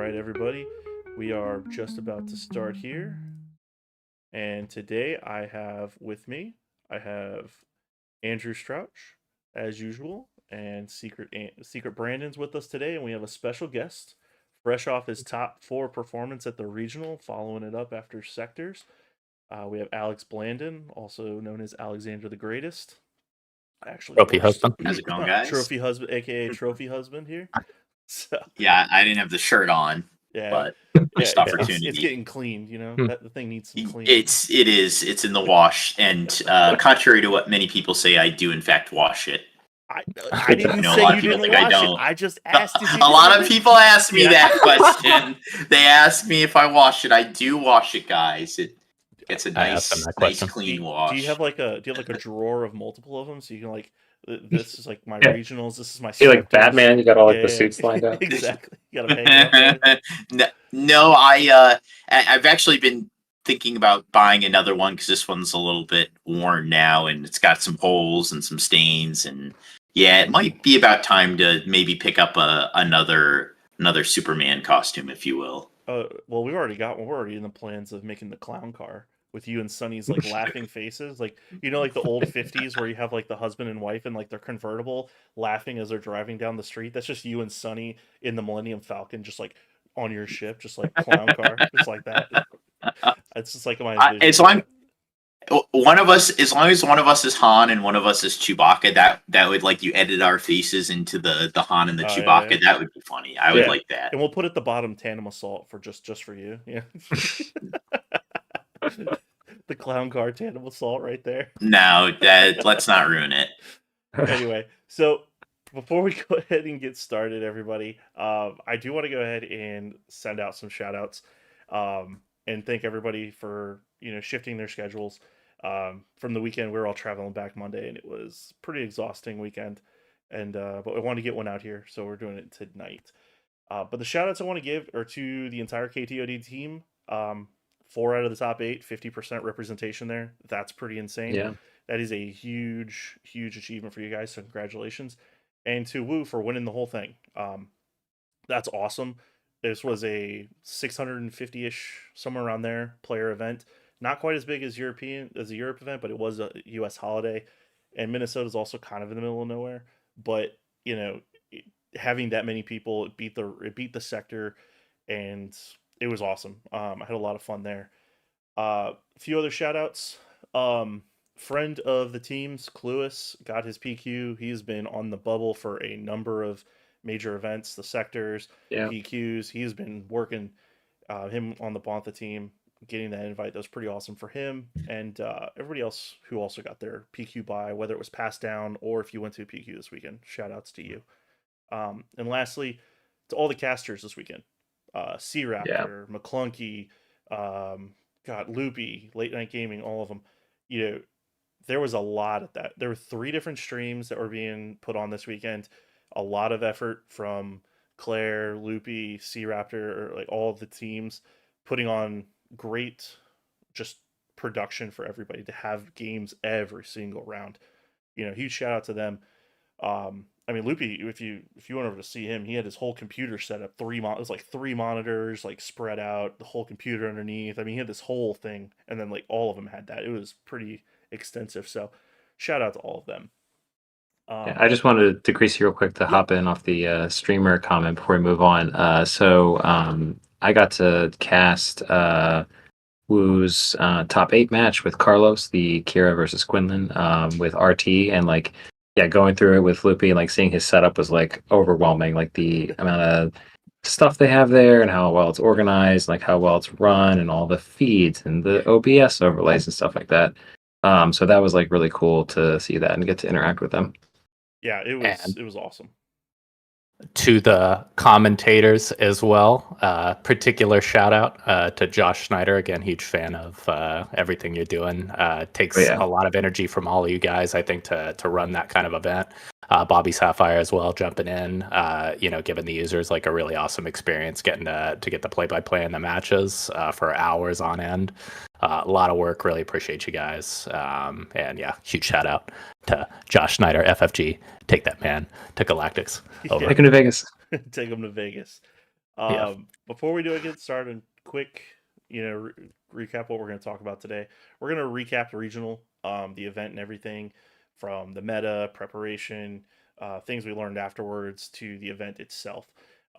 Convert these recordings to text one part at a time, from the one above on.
right, everybody. We are just about to start here. And today I have Andrew Strouch, as usual, and Secret Brandon's with us today. And we have a special guest, fresh off his top four performance at the regional, following it up after sectors. We have Alex Blandin, also known as Alexander the Greatest. Actually, Trophy works husband. How's it going, guys? trophy husband, aka trophy husband here. So Yeah, I didn't have the shirt on, yeah, but yeah, missed opportunity. it's getting cleaned. You know that the thing needs some clean. It's in the wash, and contrary to what many people say, I do in fact wash it. I didn't know, a say lot you of people didn't think I wash it. don't. I just asked if you A lot of did. people ask me Yeah. that question. They ask me if I wash it. I do wash it, guys. It gets a I asked them nice, that nice question. clean wash. Do you have like a drawer of multiple of them so you can like this is like my Yeah. regionals. This is my. You're like sectors. Batman. You got all like Yeah, the yeah. suits lined up. Exactly. You gotta hang it up. No, I've actually been thinking about buying another one because this one's a little bit worn now and it's got some holes and some stains, and yeah, it might be about time to maybe pick up another Superman costume, if you will. Well, we've already got one. We're already in the plans of making the clown car with you and Sonny's like laughing faces, like like the old 50s where you have like the husband and wife and like their convertible laughing as they're driving down the street. That's just you and Sonny in the Millennium Falcon, just like on your ship, just like clown car, just like that. It's just like my vision. As long as one of us is Han and one of us is Chewbacca, that would like you edit our faces into the Han and the Chewbacca. Yeah. That would be funny. I would Yeah. like that. And we'll put at the bottom Tandem Assault for just for you. Yeah. The clown car Tandem Assault right there. No, let's not ruin it. Anyway, so before we go ahead and get started, everybody, I do want to go ahead and send out some shout outs and thank everybody for shifting their schedules. From the weekend, we were all traveling back Monday, and it was a pretty exhausting weekend. And but I want to get one out here, so we're doing it tonight. But the shout outs I want to give are to the entire KTOD team. 4 out of the top 8, 50% representation there. That's pretty insane. Yeah. That is a huge, huge achievement for you guys. So congratulations. And to Woo for winning the whole thing. That's awesome. This was a 650-ish, somewhere around there, player event. Not quite as big as a Europe event, but it was a U.S. holiday. And Minnesota's also kind of in the middle of nowhere. But, having that many people, it beat the sector, and it was awesome. I had a lot of fun there. A few other shout outs. Friend of the team's, Cluis, got his PQ. He's been on the bubble for a number of major events, the sectors, Yeah. PQs. He's been working him on the Bantha team, getting that invite. That was pretty awesome for him. And everybody else who also got their PQ by, whether it was passed down or if you went to a PQ this weekend, shout outs to you. And lastly, to all the casters this weekend. C-Raptor, McClunky, Loopy, Late Night Gaming, all of them. There was a lot of that. There were 3 different streams that were being put on this weekend. A lot of effort from Claire, Loopy, C-Raptor, like all of the teams putting on great just production for everybody to have games every single round. Huge shout out to them. Loopy, if you went over to see him, he had his whole computer set up. It was like 3 monitors, like spread out, the whole computer underneath. He had this whole thing, and then like all of them had that. It was pretty extensive. So, shout out to all of them. I just wanted to decrease you real quick to hop in off the streamer comment before we move on. So I got to cast Woo's top 8 match with Carlos, the Kira versus Quinlan with RT, and going through it with Loopy and seeing his setup was overwhelming. The amount of stuff they have there and how well it's organized, how well it's run, and all the feeds and the OBS overlays and stuff like that. So that was really cool to see that and get to interact with them. Yeah, it was awesome. To the commentators as well, particular shout out to Josh Schneider. Again, huge fan of everything you're doing. Takes a lot of energy from all of you guys, I think, to run that kind of event. Bobby Sapphire as well, jumping in, giving the users a really awesome experience, getting to get the play-by-play in the matches for hours on end. A lot of work. Really appreciate you guys. And yeah, huge shout out to Josh Schneider, FFG. Take that man to Galactics. Over. Take him to Vegas. Take him to Vegas. Before we do get started, quick, recap what we're going to talk about today. We're going to recap regional, the event and everything, from the meta preparation, things we learned afterwards to the event itself.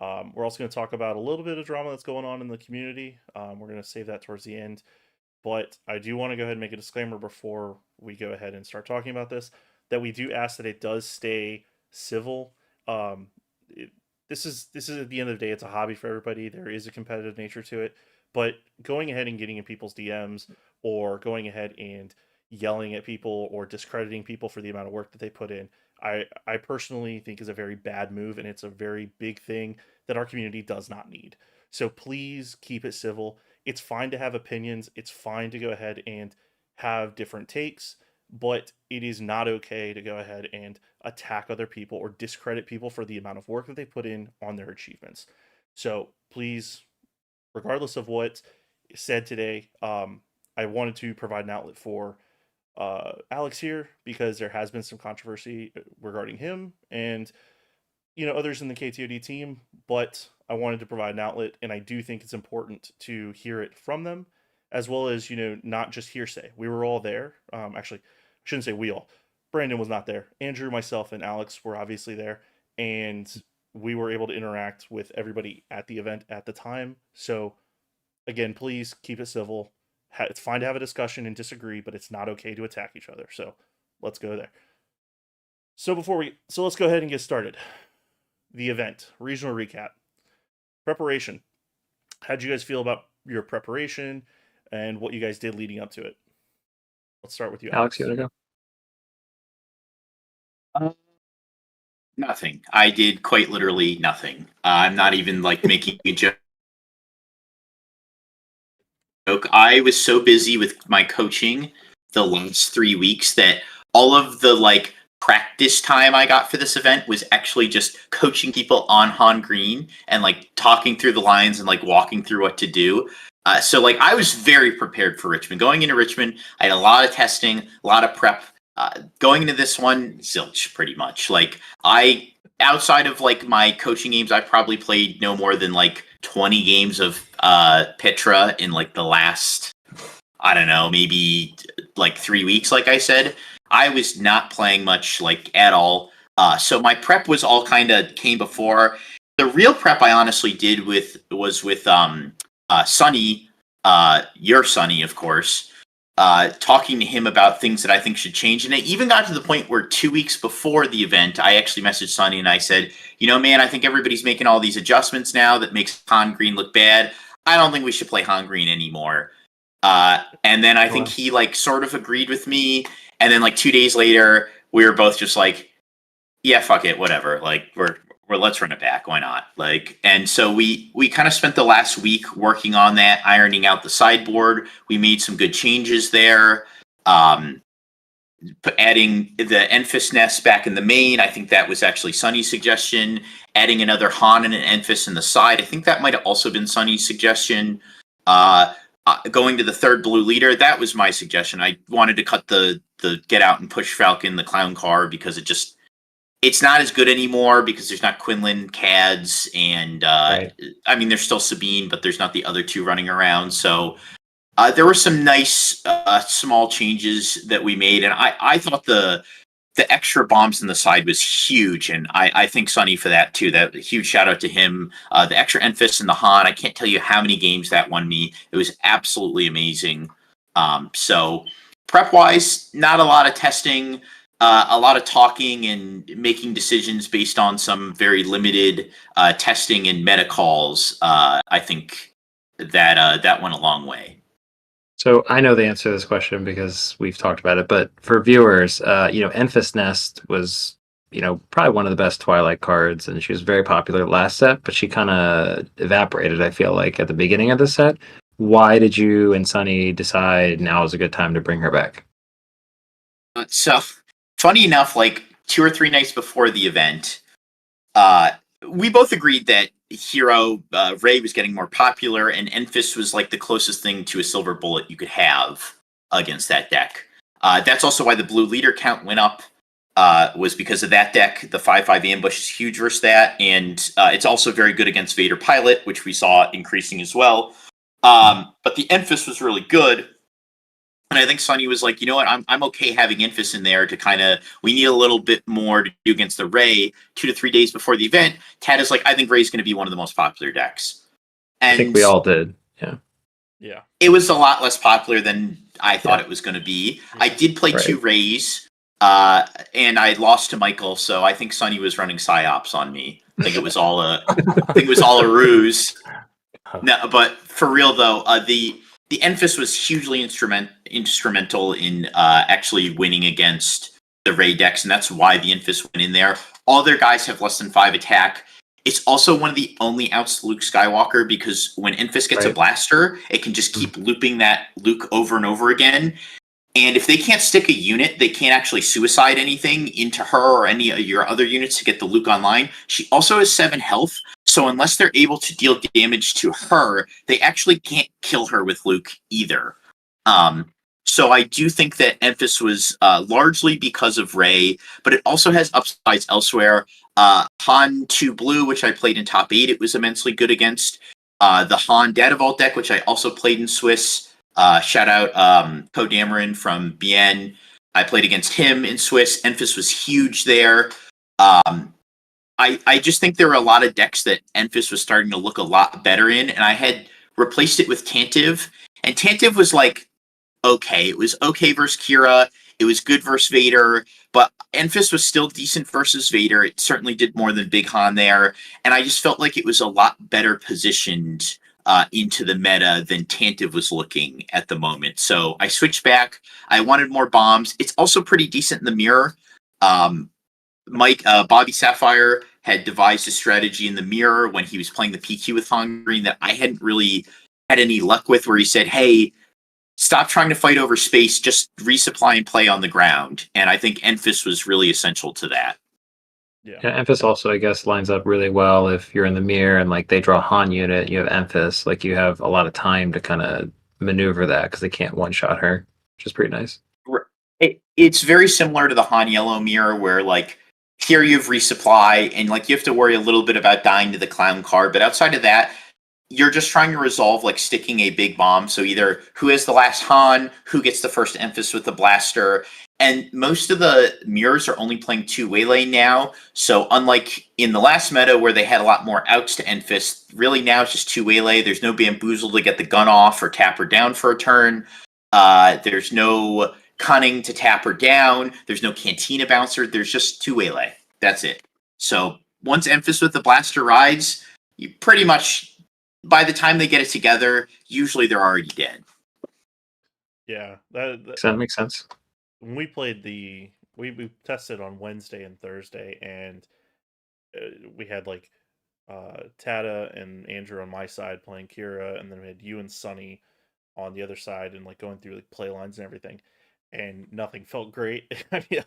We're also going to talk about a little bit of drama that's going on in the community. We're going to save that towards the end, but I do want to go ahead and make a disclaimer before we go ahead and start talking about this, that we do ask that it does stay civil. Um, this is at the end of the day, it's a hobby for everybody. There is a competitive nature to it, but going ahead and getting in people's DMs or going ahead and yelling at people or discrediting people for the amount of work that they put in, I personally think is a very bad move, and it's a very big thing that our community does not need. So please keep it civil. It's fine to have opinions. It's fine to go ahead and have different takes, but it is not okay to go ahead and attack other people or discredit people for the amount of work that they put in on their achievements. So please, regardless of what is said today, I wanted to provide an outlet for Alex here because there has been some controversy regarding him and others in the KTOD team, but I wanted to provide an outlet, and I do think it's important to hear it from them, as well as not just hearsay. We were all there. Actually, I shouldn't say we all. Brandon was not there. Andrew, myself, and Alex were obviously there, and we were able to interact with everybody at the event at the time. So, again, please keep it civil. It's fine to have a discussion and disagree, but it's not okay to attack each other. So, let's go there. So let's go ahead and get started. The event, regional recap, preparation. How'd you guys feel about your preparation and what you guys did leading up to it? Let's start with you, Alex. You want to go? Nothing. I did quite literally nothing. I'm not even making a joke. I was so busy with my coaching the last 3 weeks that all of the practice time I got for this event was actually just coaching people on Han Green and talking through the lines and walking through what to do. So I was very prepared for Richmond. Going into Richmond, I had a lot of testing, a lot of prep. Going into this one, zilch pretty much. Outside of my coaching games, I probably played no more than 20 games of Petra in the last, I don't know, maybe 3 weeks. Like I said, I was not playing much at all. So my prep was all kind of came before. The real prep I honestly did was with Sonny, your Sonny, of course. Talking to him about things that I think should change. And it even got to the point where 2 weeks before the event, I actually messaged Sonny and I said, man, I think everybody's making all these adjustments now that makes Han Green look bad. I don't think we should play Han Green anymore. And then I think he sort of agreed with me. And then 2 days later, we were both just yeah, fuck it, whatever. We're let's run it back. Why not? And so we kind of spent the last week working on that, ironing out the sideboard. We made some good changes there. Adding the Enfys nest back in the main. I think that was actually Sonny's suggestion. Adding another Han and an Enfys in the side. I think that might have also been Sonny's suggestion. Going to the third blue leader, that was my suggestion. I wanted to cut the get out and push Falcon, the clown car, because it's not as good anymore because there's not Quinlan, Cads, and right. I mean, there's still Sabine, but there's not the other two running around. So there were some nice small changes that we made, and I thought the extra bombs in the side was huge, and I thank Sonny for that too. That huge shout out to him. The extra Enfys and the Han, I can't tell you how many games that won me. It was absolutely amazing. So prep wise, not a lot of testing. A lot of talking and making decisions based on some very limited testing and meta calls. I think that went a long way. So I know the answer to this question because we've talked about it, but for viewers, Enfys Nest was, probably one of the best Twilight cards, and she was very popular last set, but she kind of evaporated, I feel like, at the beginning of the set. Why did you and Sonny decide now is a good time to bring her back? So, funny enough, 2 or 3 nights before the event, we both agreed that Hero Ray was getting more popular, and Enfys was the closest thing to a silver bullet you could have against that deck. That's also why the blue leader count went up. was because of that deck. The 5/5 ambush is huge versus that, and it's also very good against Vader Pilot, which we saw increasing as well. But the Enfys was really good. And I think Sonny was like, you know what, I'm okay having Enfys in there to kind of, we need a little bit more to do against the Ray 2 to 3 days before the event. Tad is like, I think Ray's going to be one of the most popular decks. And I think we all did. Yeah. Yeah. It was a lot less popular than I thought it was going to be. I did play 2 Rays, and I lost to Michael, so I think Sonny was running psyops on me. I think it was all a ruse. No, but for real though, the Enfys was hugely instrumental in actually winning against the Ray decks, and that's why the Enfys went in there. All their guys have less than 5 attack. It's also one of the only outs to Luke Skywalker, because when Enfys gets a blaster, it can just keep looping that Luke over and over again. And if they can't stick a unit, they can't actually suicide anything into her or any of your other units to get the Luke online. She also has 7 health, so unless they're able to deal damage to her, they actually can't kill her with Luke either. So I do think that Enfys was largely because of Rey, but it also has upsides elsewhere. Han 2 Blue, which I played in top 8, it was immensely good against. The Han Data Vault deck, which I also played in Swiss. Shout out Ko Dameron from BN. I played against him in Swiss. Enfys was huge there. I just think there were a lot of decks that Enfys was starting to look a lot better in, and I had replaced it with Tantive. And Tantive was like, okay. It was okay versus Kira. It was good versus Vader, but Enfys was still decent versus Vader. It certainly did more than Big Han there, and I just felt like it was a lot better positioned into the meta than Tantive was looking at the moment. So I switched back. I wanted more bombs. It's also pretty decent in the mirror. Bobby Sapphire had devised a strategy in the mirror when he was playing the PQ with Han Green that I hadn't really had any luck with, where he said, hey, stop trying to fight over space, just resupply and play on the ground. And I think Enfys was really essential to that. Yeah, Enfys also, I guess, lines up really well if you're in the mirror and like they draw a Han unit, you have Enfys, like you have a lot of time to kind of maneuver that because they can't one-shot her, which is pretty nice. It's very similar to the Han Yellow mirror, where like here you have resupply and like you have to worry a little bit about dying to the clown card, but outside of that, you're just trying to resolve like sticking a big bomb. So either who has the last Han, who gets the first Enfys with the blaster. And most of the mirrors are only playing 2 Waylay now. So unlike in the last meta where they had a lot more outs to Enfys, really now it's just 2 Waylay. There's no Bamboozle to get the gun off or tap her down for a turn. There's no Cunning to tap her down. There's no Cantina bouncer. There's just 2 Waylay. That's it. So once Enfys with the blaster rides, you pretty much, by the time they get it together, usually they're already dead. Yeah, that makes sense. When we played we tested on Wednesday and Thursday, and we had like Tata and Andrew on my side playing Kira, and then we had you and Sonny on the other side, and like going through like play lines and everything, and nothing felt great. I mean,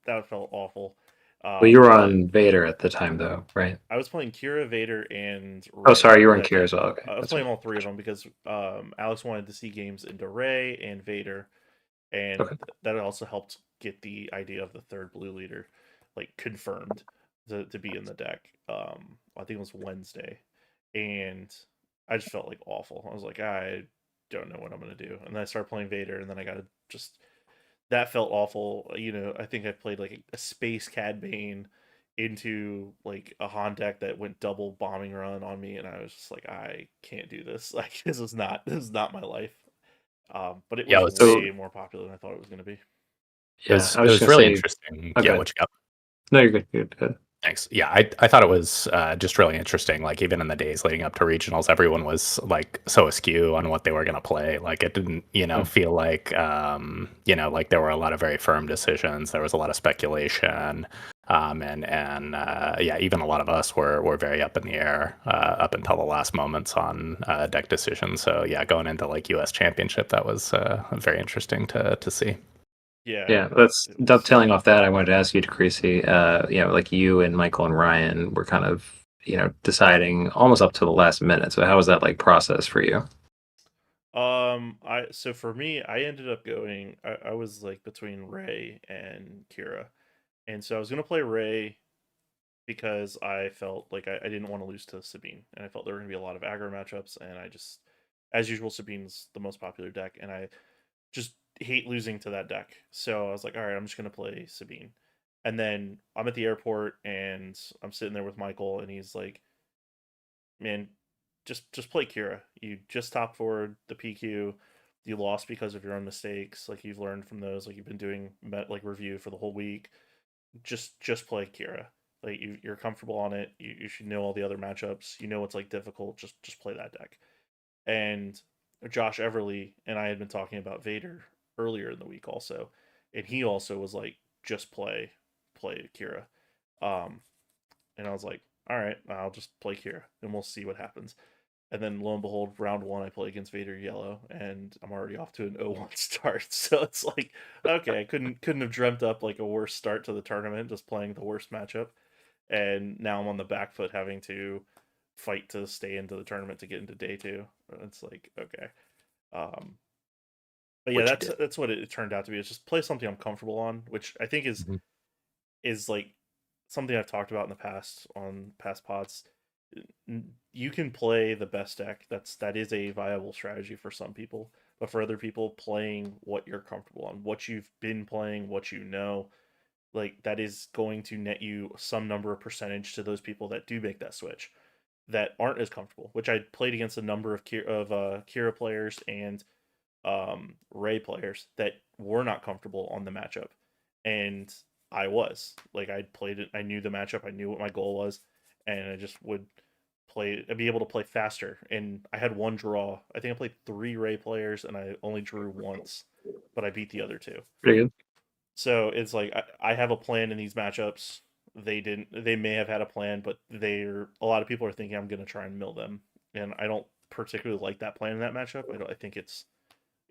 that felt awful. Well, you were on Vader at the time, though, right? I was playing Kira, Vader, and Rey. Oh, sorry, you were on Kira as well. Okay, I was playing all 3 of them because Alex wanted to see games into Rey and Vader, and that also helped get the idea of the 3rd blue leader like confirmed to be in the deck. I think it was Wednesday, and I just felt like awful. I was like, I don't know what I'm gonna do, and then I started playing Vader, and then I got just. That felt awful. You know, I think I played like a Space Cad Bane into like a Han deck that went double bombing run on me, and I was just like, I can't do this. Like this is not my life. But it was way more popular than I thought it was going to be. It was really interesting. Okay. Yeah, what you got? No, you're good. You're good. Thanks. Yeah, I thought it was just really interesting. Like even in the days leading up to regionals, everyone was like so askew on what they were going to play. Like it didn't, feel like, like there were a lot of very firm decisions. There was a lot of speculation, and even a lot of us were very up in the air up until the last moments on deck decisions. So yeah, going into like U.S. Championship, that was very interesting to see. Yeah, that's dovetailing off that. I wanted to ask you, Decreasy, like you and Michael and Ryan were kind of, deciding almost up to the last minute. So how was that like process for you? So for me, I ended up going. I was like between Rey and Kira, And so I was gonna play Ray because I felt like I didn't want to lose to Sabine, and I felt there were gonna be a lot of aggro matchups, and I just, as usual, Sabine's the most popular deck, and I just hate losing to that deck. So I was like, all right, I'm just gonna play Sabine. And then I'm at the airport and I'm sitting there with Michael, and he's like, man, just play Kira. You just top forward the PQ. You lost because of your own mistakes. Like you've learned from those. Like you've been doing like review for the whole week. Just play Kira. Like you're comfortable on it. You should know all the other matchups. You know what's like difficult. Just play that deck. And Josh Everly and I had been talking about Vader earlier in the week also, and he also was like, just play Kira. Um, and I was like, all right, I'll just play Kira and we'll see what happens. And then lo and behold, round one, I play against Vader Yellow, and I'm already off to an 0-1 start. So it's like, okay, I couldn't have dreamt up like a worse start to the tournament, just playing the worst matchup. And now I'm on the back foot, having to fight to stay into the tournament to get into day two. It's like, okay, um, but yeah, Which you did. that's what it turned out to be. It's just play something I'm comfortable on, which I think is like something I've talked about in the past on past pods. You can play the best deck. That is a viable strategy for some people, but for other people, playing what you're comfortable on, what you've been playing, what you know, like that is going to net you some number of percentage to those people that do make that switch that aren't as comfortable. Which I played against a number of Kira players and Ray players that were not comfortable on the matchup, and I was like, I played it, I knew the matchup, I knew what my goal was, and I just would play, I'd be able to play faster. And I had one draw. I think I played 3 Ray players, and I only drew once, but I beat the other 2. Pretty good. So it's like I have a plan in these matchups. They didn't. They may have had a plan, but they're a lot of people are thinking I'm going to try and mill them, and I don't particularly like that plan in that matchup. I think it's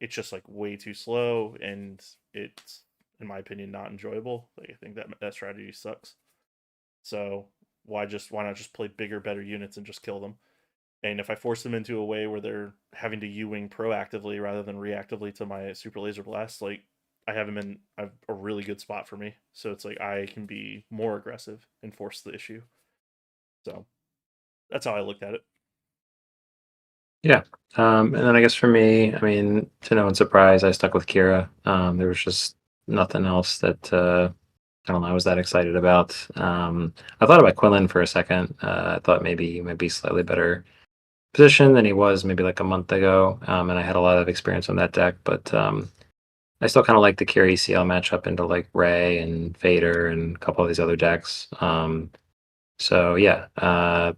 just like way too slow, and it's, in my opinion, not enjoyable. Like I think that strategy sucks. So why not just play bigger, better units and just kill them? And if I force them into a way where they're having to U-wing proactively rather than reactively to my super laser blast, like I have them in a really good spot for me. So it's like I can be more aggressive and force the issue. So that's how I looked at it. Yeah. And then I guess for me, I mean, to no one's surprise, I stuck with Kira. There was just nothing else that I don't know, I was that excited about. I thought about Quillen for a second. I thought maybe he might be slightly better position than he was maybe like a month ago. And I had a lot of experience on that deck, but I still kind of like the Kira ECL matchup into like Ray and Vader and a couple of these other decks. So yeah, I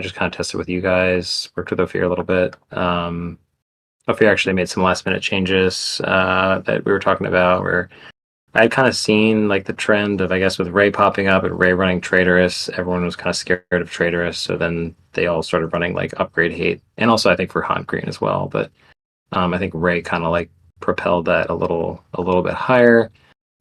just kind of tested with you guys, worked with Ophir a little bit. Ophir actually made some last minute changes that we were talking about where I'd kind of seen like the trend of, I guess, with Ray popping up and Ray running Traitorous, everyone was kind of scared of Traitorous. So then they all started running like Upgrade Hate. And also I think for Haunt Green as well. But I think Ray kind of like propelled that a little bit higher.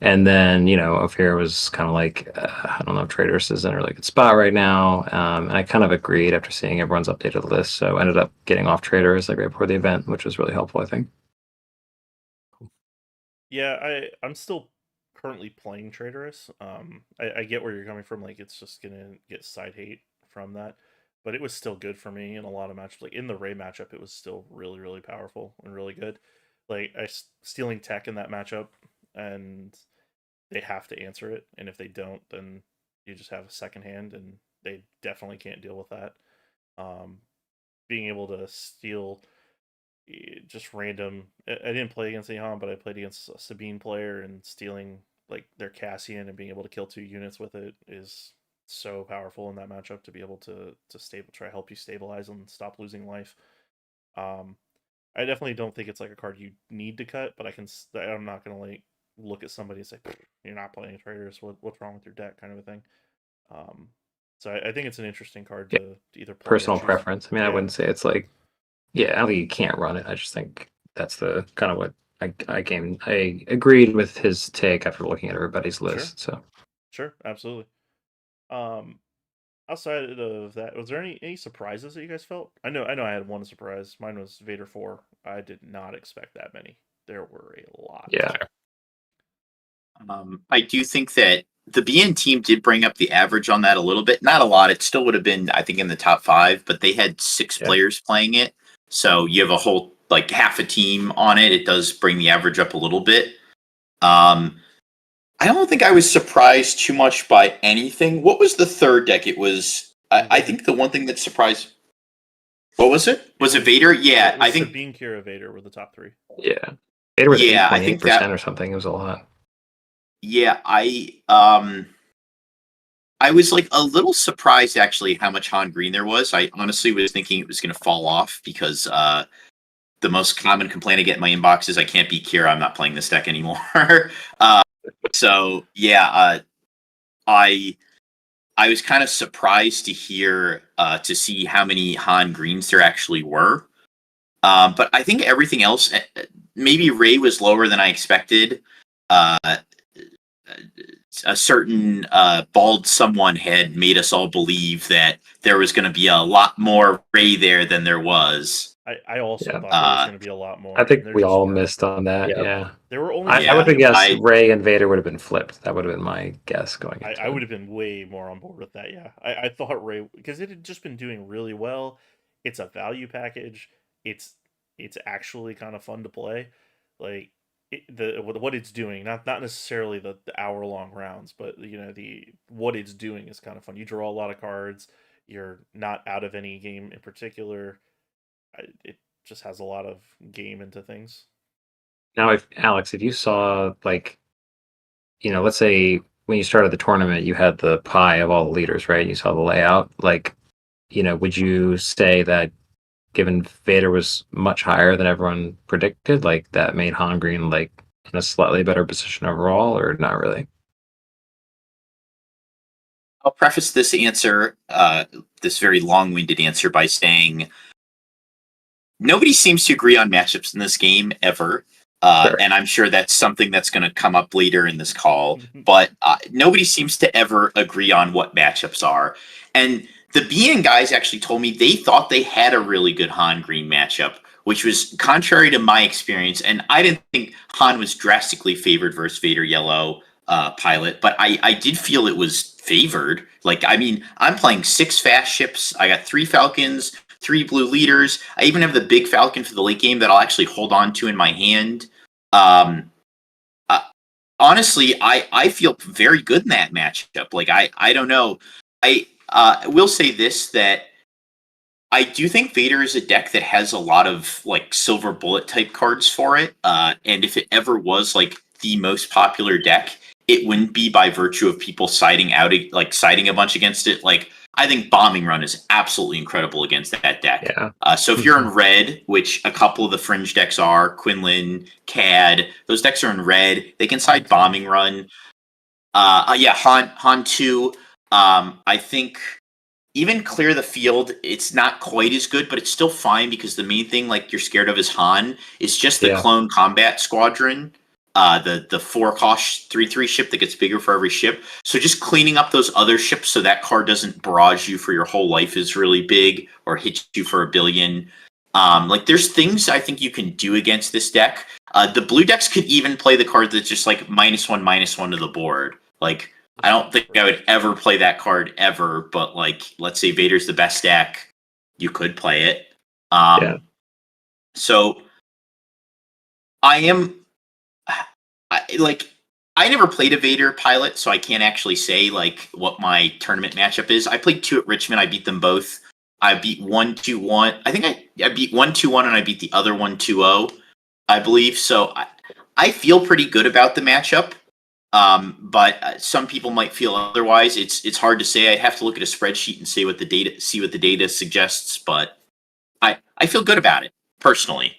And then, Ophir was kind of like, I don't know if Traitorous is in a really good spot right now. And I kind of agreed after seeing everyone's updated list. So I ended up getting off Traitorous like right before the event, which was really helpful, I think. Yeah, I'm still currently playing Traitorous. I get where you're coming from. Like it's just gonna get side hate from that, but it was still good for me in a lot of matches. Like in the Ray matchup, it was still really really powerful and really good. Like stealing tech in that matchup, and they have to answer it, and if they don't, then you just have a second hand, and they definitely can't deal with that. Um, Being able to steal just random. I didn't play against Ahan, but I played against a Sabine player, and stealing like their Cassian and being able to kill 2 units with it is so powerful in that matchup to be able to try help you stabilize and stop losing life. Um, I definitely don't think it's like a card you need to cut, but I'm not gonna like look at somebody and say you're not playing traders. What's wrong with your deck, kind of a thing. Um, so I think it's an interesting card Yeah. to either play or Personal choose. preference. I mean, I Yeah, wouldn't say it's like, yeah, I don't think you can't run it. I just think that's the kind of what I agreed with his take after looking at everybody's sure, list. So sure, absolutely. Um, Outside of that, was there any surprises that you guys felt? I know I had one surprise. Mine was Vader 4. I did not expect that many. There were a lot. yeah, I do think that the BN team did bring up the average on that a little bit. Not a lot. It still would have been, I think, in the top 5, but they had 6 players playing it. So you have a whole, like, half a team on it. It does bring the average up a little bit. I don't think I was surprised too much by anything. What was the third deck? It was, I think the one thing that surprised. What was it? Was it Vader? Yeah, I think Sabine, Kira, Vader were the top 3. Yeah, Vader was Yeah, I think 8.8% or something. It was a lot. Yeah, I was like a little surprised actually how much Han Green there was. I honestly was thinking it was going to fall off because the most common complaint I get in my inbox is I can't beat Kira. I'm not playing this deck anymore. So yeah, I was kind of surprised to hear to see how many Han Greens there actually were. But I think everything else, maybe Ray was lower than I expected. A certain bald someone had made us all believe that there was going to be a lot more Ray there than there was. I also thought there was going to be a lot more. I think we all missed on that. Yeah. There were only. I would have guessed Ray and Vader would have been flipped. That would have been my guess going into I would have been way more on board with that. Yeah, I thought Ray, because it had just been doing really well. It's a value package. It's actually kind of fun to play. Like what it's doing, not necessarily the hour-long rounds, but what it's doing is kind of fun. You draw a lot of cards. You're not out of any game in particular. It just has a lot of game into things. Now, Alex, if you saw, like, let's say when you started the tournament, you had the pie of all the leaders, right? You saw the layout. Like, would you say that given Vader was much higher than everyone predicted, like that made Han Green like in a slightly better position overall, or not really? I'll preface this answer, this very long-winded answer, by saying nobody seems to agree on matchups in this game ever. Sure. And I'm sure that's something that's going to come up later in this call. But nobody seems to ever agree on what matchups are. And the BN guys actually told me they thought they had a really good Han Green matchup, which was contrary to my experience. And I didn't think Han was drastically favored versus Vader Yellow pilot, but I did feel it was favored. Like, I mean, I'm playing 6 fast ships. I got 3 Falcons, 3 blue leaders. I even have the big Falcon for the late game that I'll actually hold on to in my hand. Honestly, I feel very good in that matchup. Like, I don't know. I will say this, that I do think Vader is a deck that has a lot of like silver bullet type cards for it. And if it ever was like the most popular deck, it wouldn't be by virtue of people siding a bunch against it. Like, I think Bombing Run is absolutely incredible against that deck. Yeah. So if you're in red, which a couple of the fringe decks are, Quinlan, CAD, those decks are in red. They can side Bombing Run. Han 2. I think even Clear the Field, it's not quite as good, but it's still fine because the main thing like you're scared of is Han. It's just the Clone Combat Squadron. The 4-cost 3/3 ship that gets bigger for every ship. So just cleaning up those other ships so that card doesn't barrage you for your whole life is really big, or hit you for 1 billion. Like, there's things I think you can do against this deck. The blue decks could even play the card that's just like -1/-1 to the board. Like, I don't think I would ever play that card ever, but like, let's say Vader's the best deck, you could play it. So I never played a Vader pilot, so I can't actually say like what my tournament matchup is. I played 2 at Richmond. I beat them both. I beat 1-2-1. I think I beat 1-2-1 and I beat the other 1-2-0, I believe. So I feel pretty good about the matchup. But some people might feel otherwise. It's hard to say. I'd have to look at a spreadsheet and see what the data suggests. But I feel good about it personally.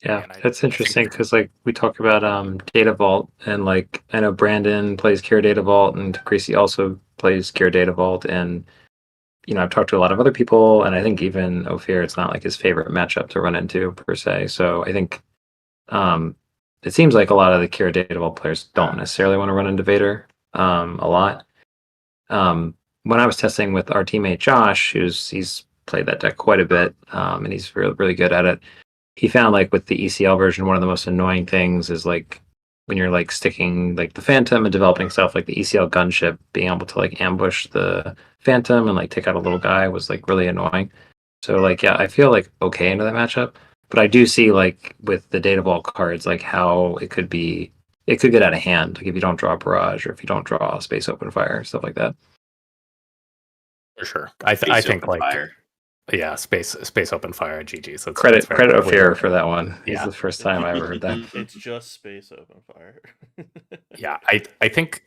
Yeah, that's interesting because like we talk about Data Vault, and like I know Brandon plays Kira Data Vault and Creasy also plays Kira Data Vault, and I've talked to a lot of other people, and I think even Ophir, it's not like his favorite matchup to run into per se. So I think it seems like a lot of the Kira Data Vault players don't necessarily want to run into Vader a lot. When I was testing with our teammate Josh, he's played that deck quite a bit, and he's really, really good at it. He found like with the ECL version, one of the most annoying things is like when you're like sticking like the Phantom and developing stuff like the ECL gunship, being able to like ambush the Phantom and like take out a little guy was like really annoying. So like yeah, I feel like okay into that matchup, but I do see like with the data ball cards like how it could get out of hand like if you don't draw barrage or if you don't draw space open fire stuff like that. For sure. I think like fire. Yeah, space open fire at GG. So credit Ophir for that one. He's the first time I ever heard that. It's just space open fire. Yeah, I think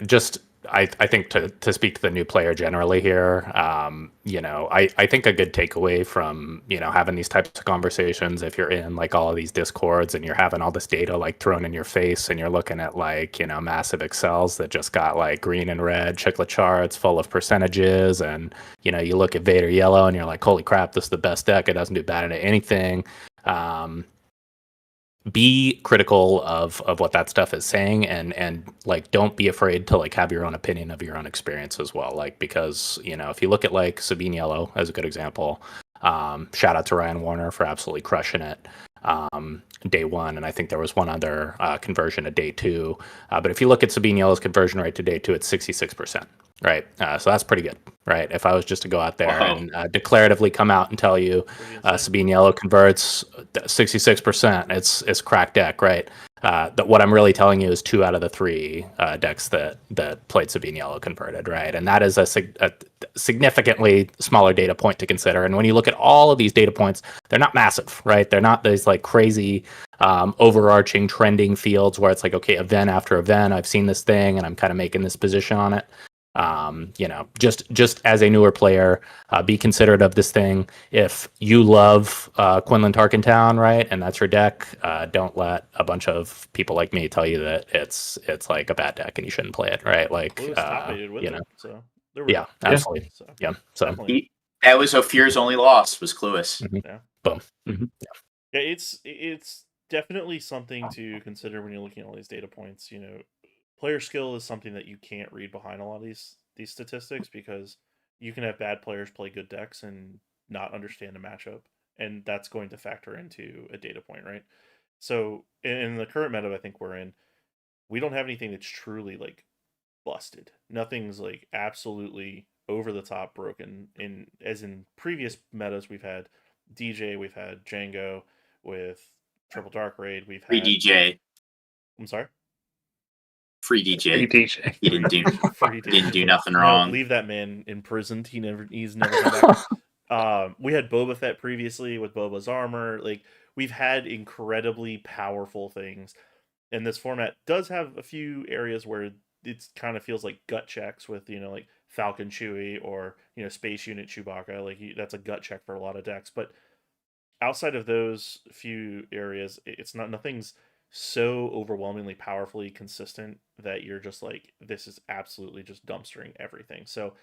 just I think to speak to the new player generally here, I think a good takeaway from having these types of conversations, if you're in like all of these discords and you're having all this data like thrown in your face and you're looking at like massive excels that just got like green and red chiclet charts full of percentages, and you look at Vader yellow and you're like, holy crap, this is the best deck, it doesn't do bad at anything. Be critical of what that stuff is saying, and like don't be afraid to like have your own opinion of your own experience as well, like because if you look at like Sabine Yellow as a good example, shout out to Ryan Warner for absolutely crushing it day one, and I think there was one other conversion at day two, but if you look at Sabine Yellow's conversion rate to day two, it's 66%, right? So that's pretty good, right? If I was just to go out there and declaratively come out and tell you Sabine Yellow converts 66%, it's crack deck, right? That what I'm really telling you is 2 out of the 3 decks that played Sabine Yellow converted, right? And that is a significantly smaller data point to consider. And when you look at all of these data points, they're not massive, right? They're not these like crazy overarching trending fields where it's like, okay, event after event, I've seen this thing and I'm kind of making this position on it. Just as a newer player, be considerate of this thing. If you love Quinlan Tarkentown, right, and that's your deck, don't let a bunch of people like me tell you that it's like a bad deck and you shouldn't play it, right? Like, So yeah, absolutely, yeah. So that was Ophir's only loss was Cluis. Mm-hmm. Yeah, boom. Mm-hmm. Yeah, it's definitely something to consider when you're looking at all these data points. Player skill is something that you can't read behind a lot of these statistics, because you can have bad players play good decks and not understand a matchup, and that's going to factor into a data point, right? So in the current meta I think we're in, we don't have anything that's truly like busted. Nothing's like absolutely over the top broken. As in previous metas, we've had DJ, we've had Django with Triple Dark Raid, we've Free had DJ. I'm sorry. Free DJ. He didn't do nothing wrong. No, leave that man imprisoned. He's never come back. We had Boba Fett previously with Boba's armor. Like, we've had incredibly powerful things, and this format does have a few areas where it kind of feels like gut checks with like Falcon Chewie or Space Unit Chewbacca. Like, that's a gut check for a lot of decks. But outside of those few areas, it's nothing's so overwhelmingly powerfully consistent that you're just like, this is absolutely just dumpstering everything. So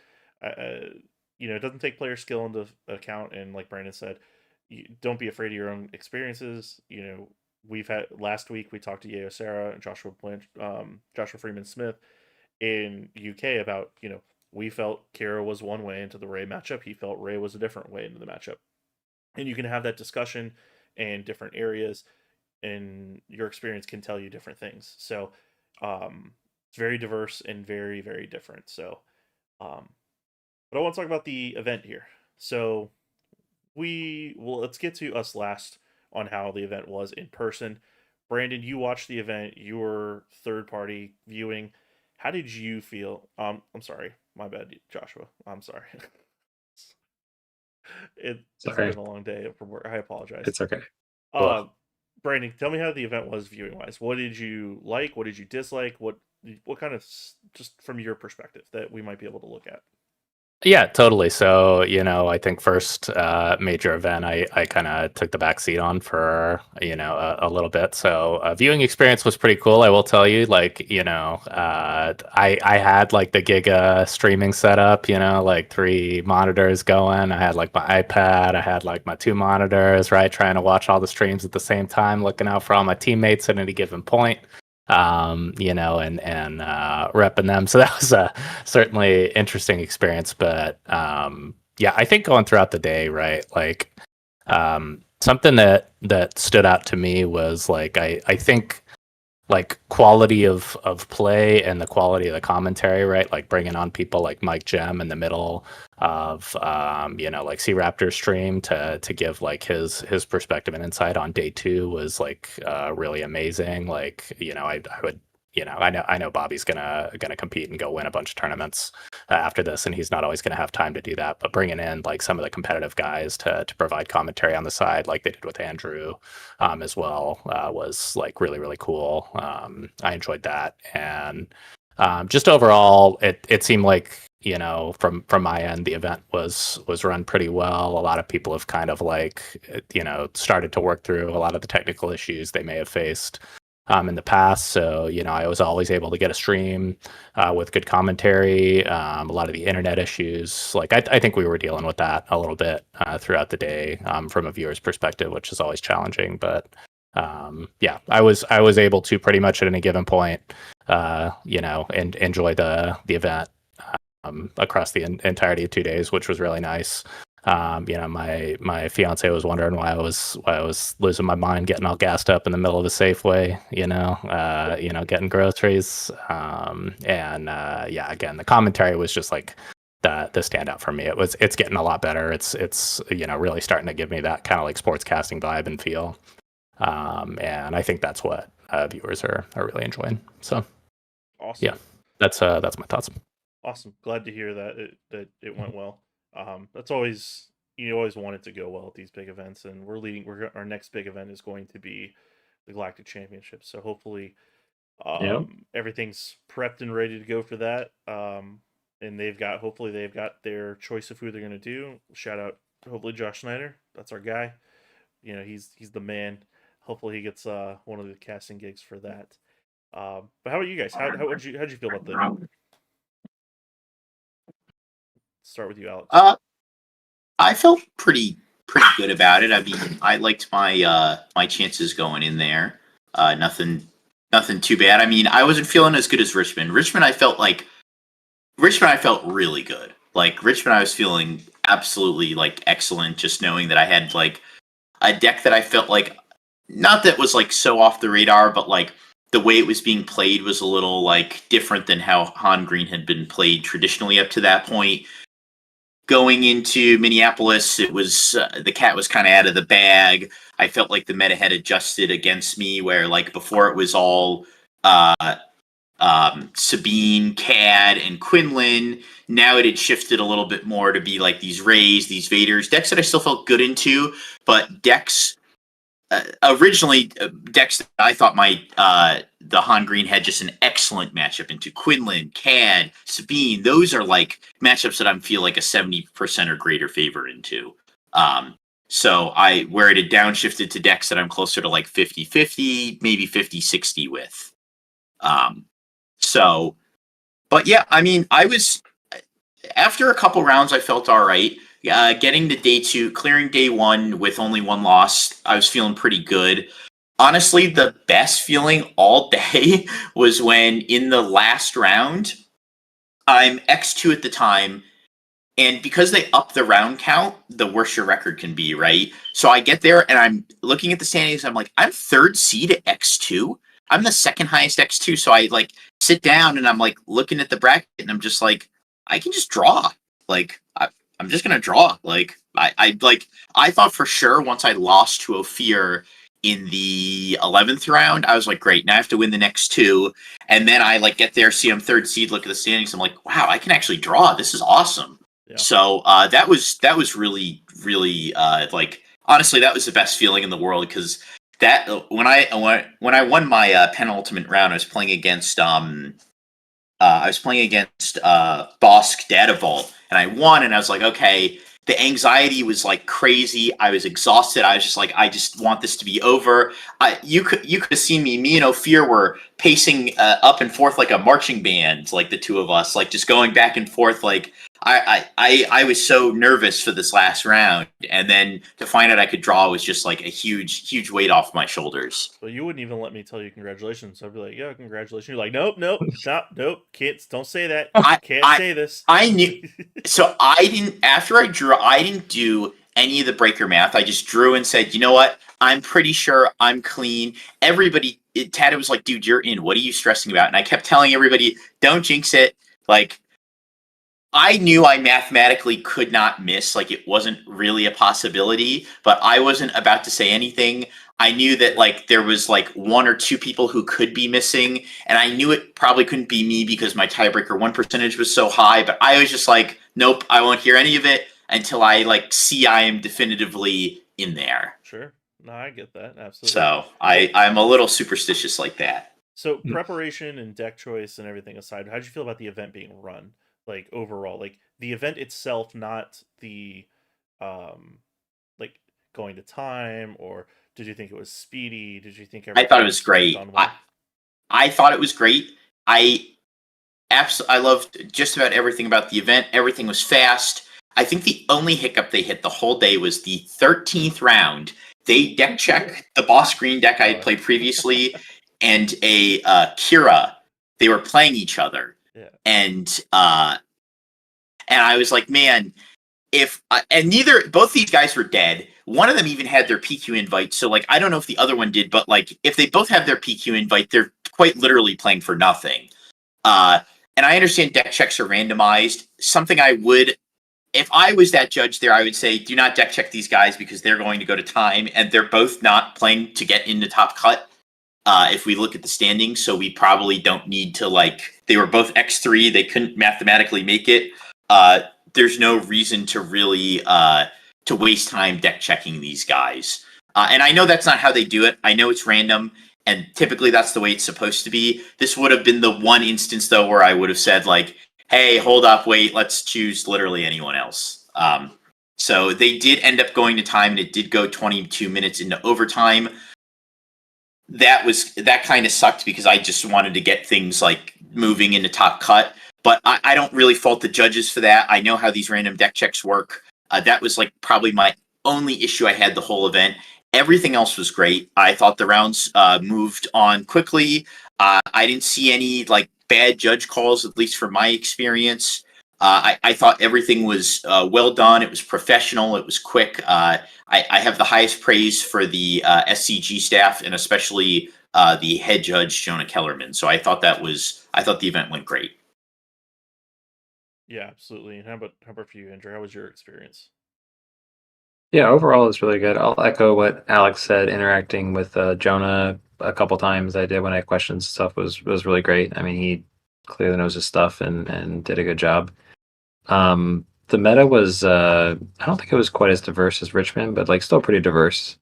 it doesn't take player skill into account, and like Brandon said, don't be afraid of your own experiences. We've had last week we talked to Yeo Sarah and Joshua Freeman Smith in UK about we felt Kira was one way into the Ray matchup, he felt Ray was a different way into the matchup, and you can have that discussion in different areas, and your experience can tell you different things. So it's very diverse and very, very different. So but I want to talk about the event here. So let's get to us last on how the event was in person. Brandon, you watched the event, you were third party viewing. How did you feel? I'm sorry, my bad, Joshua, I'm sorry. It's been a long day from work. I apologize. It's okay. Brandon, tell me how the event was viewing wise. What did you like? What did you dislike? What kind of, just from your perspective, that we might be able to look at? Yeah, totally. So, I think first major event I kind of took the back seat on for, a little bit. So viewing experience was pretty cool. I will tell you, like, I had like the Giga streaming setup, like 3 monitors going. I had like my iPad, I had like my 2 monitors, right? Trying to watch all the streams at the same time, looking out for all my teammates at any given point. And repping them. So that was a certainly interesting experience. But yeah, I think going throughout the day, right, like something that stood out to me was like I think like quality of play and the quality of the commentary, right? Like bringing on people like Mike Gem in the middle of like C Raptor stream to give like his perspective and insight on day 2 was like really amazing. Like, I would, I know Bobby's gonna compete and go win a bunch of tournaments after this, and he's not always gonna have time to do that. But bringing in like some of the competitive guys to provide commentary on the side, like they did with Andrew, as well, was like really really cool. I enjoyed that, and just overall, it seemed like from my end, the event was run pretty well. A lot of people have kind of like started to work through a lot of the technical issues they may have faced in the past. So, I was always able to get a stream with good commentary. A lot of the internet issues, like I think we were dealing with that a little bit throughout the day from a viewer's perspective, which is always challenging. But yeah, I was able to pretty much at any given point, and enjoy the event across the entirety of 2 days, which was really nice. My fiance was wondering why I was losing my mind, getting all gassed up in the middle of a Safeway, getting groceries. Yeah, again, the commentary was just like the standout for me. It's getting a lot better. It's really starting to give me that kind of like sportscasting vibe and feel. And I think that's what viewers are really enjoying. So awesome. Yeah, that's my thoughts. Awesome. Glad to hear that it went well. That's always, you always want it to go well at these big events, and our next big event is going to be the Galactic Championship. So hopefully everything's prepped and ready to go for that. And hopefully they've got their choice of who they're going to do. Shout out hopefully Josh Snyder. That's our guy. He's the man. Hopefully he gets one of the casting gigs for that. But how about you guys? How'd you feel about the? Start with you, Alex. I felt pretty good about it. I mean, I liked my chances going in there. Nothing too bad. I mean, I wasn't feeling as good as Richmond. Richmond, I felt really good. Like Richmond, I was feeling absolutely like excellent. Just knowing that I had like a deck that I felt like, not that was like so off the radar, but like the way it was being played was a little like different than how Han Green had been played traditionally up to that point. Going into Minneapolis, it was the cat was kind of out of the bag. I felt like the meta had adjusted against me, where like before it was all Sabine, Cad, and Quinlan. Now it had shifted a little bit more to be like these Rays, these Vaders, decks that I still felt good into, but decks originally decks that I thought the Han Green had just an excellent matchup into. Quinlan, Cad, Sabine. Those are like matchups that I feel like a 70% or greater favor into. So where it had downshifted to decks that I'm closer to like 50-50, maybe 50-60 with. But yeah, I mean, after a couple rounds, I felt all right. Getting to day 2, clearing day 1 with only 1 loss, I was feeling pretty good. Honestly, the best feeling all day was when in the last round, I'm X2 at the time, and because they up the round count, the worse your record can be, right? So I get there and I'm looking at the standings, I'm like, I'm 3rd seed at X2. I'm the 2nd highest X2, so I like sit down and I'm like looking at the bracket and I'm just like, I can just draw. Like I'm just gonna draw. Like I thought for sure once I lost to Ophir in the 11th round, I was like, great, now I have to win the next 2. And then I like get there, see I'm 3rd seed, look at the standings, I'm like, wow, I can actually draw. This is awesome. Yeah. So that was really, really like honestly, that was the best feeling in the world, because that when I won my penultimate round, I was playing against Bosk Data Vault, and I won, and I was like, okay, the anxiety was like crazy. I was exhausted. I was just like, I just want this to be over. You could have seen me and Ophir were pacing up and forth like a marching band, like the two of us, like just going back and forth. Like I was so nervous for this last round, and then to find out I could draw was just like a huge weight off my shoulders. Well, you wouldn't even let me tell you congratulations. I'd be like, yeah, congratulations. You're like, nope, can't, don't say that. Can't say this. I knew. So I didn't, after I drew, I didn't do any of the breaker math. I just drew and said, you know what? I'm pretty sure I'm clean. Everybody Tad was like, dude, you're in. What are you stressing about? And I kept telling everybody, don't jinx it. Like, I knew I mathematically could not miss. Like, it wasn't really a possibility, but I wasn't about to say anything. I knew that, like, there was, like, 1 or 2 people who could be missing, and I knew it probably couldn't be me because my tiebreaker 1 percentage was so high, but I was just like, nope, I won't hear any of it until I, like, see I am definitively in there. Sure. No, I get that. Absolutely. So I'm a little superstitious like that. So preparation and deck choice and everything aside, how did you feel about the event being run? Like overall, like the event itself, not the like going to time, or did you think it was speedy? Did you think I thought it was great. done well? I thought it was great. I loved just about everything about the event. Everything was fast. I think the only hiccup they hit the whole day was the 13th round. They deck check the boss green deck I had played previously and a Kira. They were playing each other. Yeah. And I was like, man, if and both these guys were dead. One of them even had their PQ invite, so like I don't know if the other one did, but like if they both have their PQ invite, they're quite literally playing for nothing. And I understand deck checks are randomized. Something I would, if I was that judge there, I would say do not deck check these guys because they're going to go to time, and they're both not playing to get into top cut. If we look at the standings, so we probably don't need to like. They were both X3. They couldn't mathematically make it. There's no reason to really to waste time deck checking these guys. And I know that's not how they do it. I know it's random, and typically that's the way it's supposed to be. This would have been the one instance, though, where I would have said, like, hey, hold up, wait, let's choose literally anyone else. So they did end up going to time, and it did go 22 minutes into overtime. That kind of sucked because I just wanted to get things, like, moving into top cut. But I don't really fault the judges for that. I know how these random deck checks work. That was like probably my only issue I had the whole event. Everything else was great. I thought the rounds moved on quickly. I didn't see any like bad judge calls, at least from my experience. I thought everything was well done. It was professional. It was quick. I have the highest praise for the SCG staff and especially the head judge, Jonah Kellerman. So I thought the event went great. Yeah, absolutely. And how about for you, Andrew? How was your experience? Yeah, overall it's really good. I'll echo what Alex said. Interacting with Jonah a couple times I did when I had questions and stuff was really great. I mean, he clearly knows his stuff and did a good job. The meta was I don't think it was quite as diverse as Richmond, but like still pretty diverse.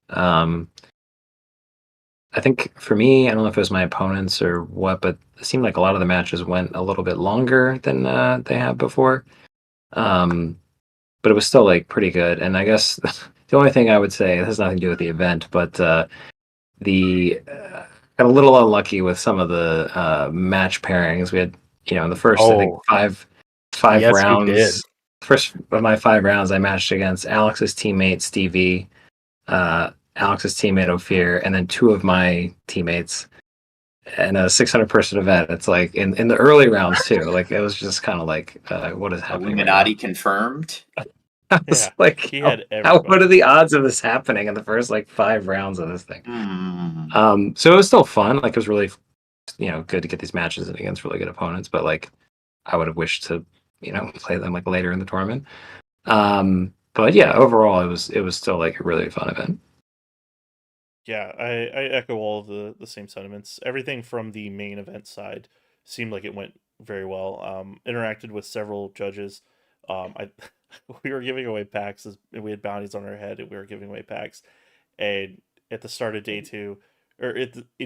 I think for me, I don't know if it was my opponents or what, but it seemed like a lot of the matches went a little bit longer than they have before. But it was still like pretty good. And I guess the only thing I would say, it has nothing to do with the event, but the got a little unlucky with some of the match pairings. We had, in the first I think five Yes, rounds. you did. First of my 5 rounds, I matched against Alex's teammate Stevie, Alex's teammate Ophir, and then 2 of my teammates. And a 600-person event. It's like in the early rounds too. Like it was just kind of like, what is happening? Illuminati confirmed. I was Yeah, like, he had what are the odds of this happening in the first like 5 rounds of this thing? Mm. So it was still fun. Like it was really, good to get these matches against really good opponents. But like, I would have wished to, play them like later in the tournament. But yeah, overall, it was still like a really fun event. Yeah, I echo all of the same sentiments. Everything from the main event side seemed like it went very well. Interacted with several judges. I we were giving away packs as we had bounties on our head, and we were giving away packs. And at the start of day 2, or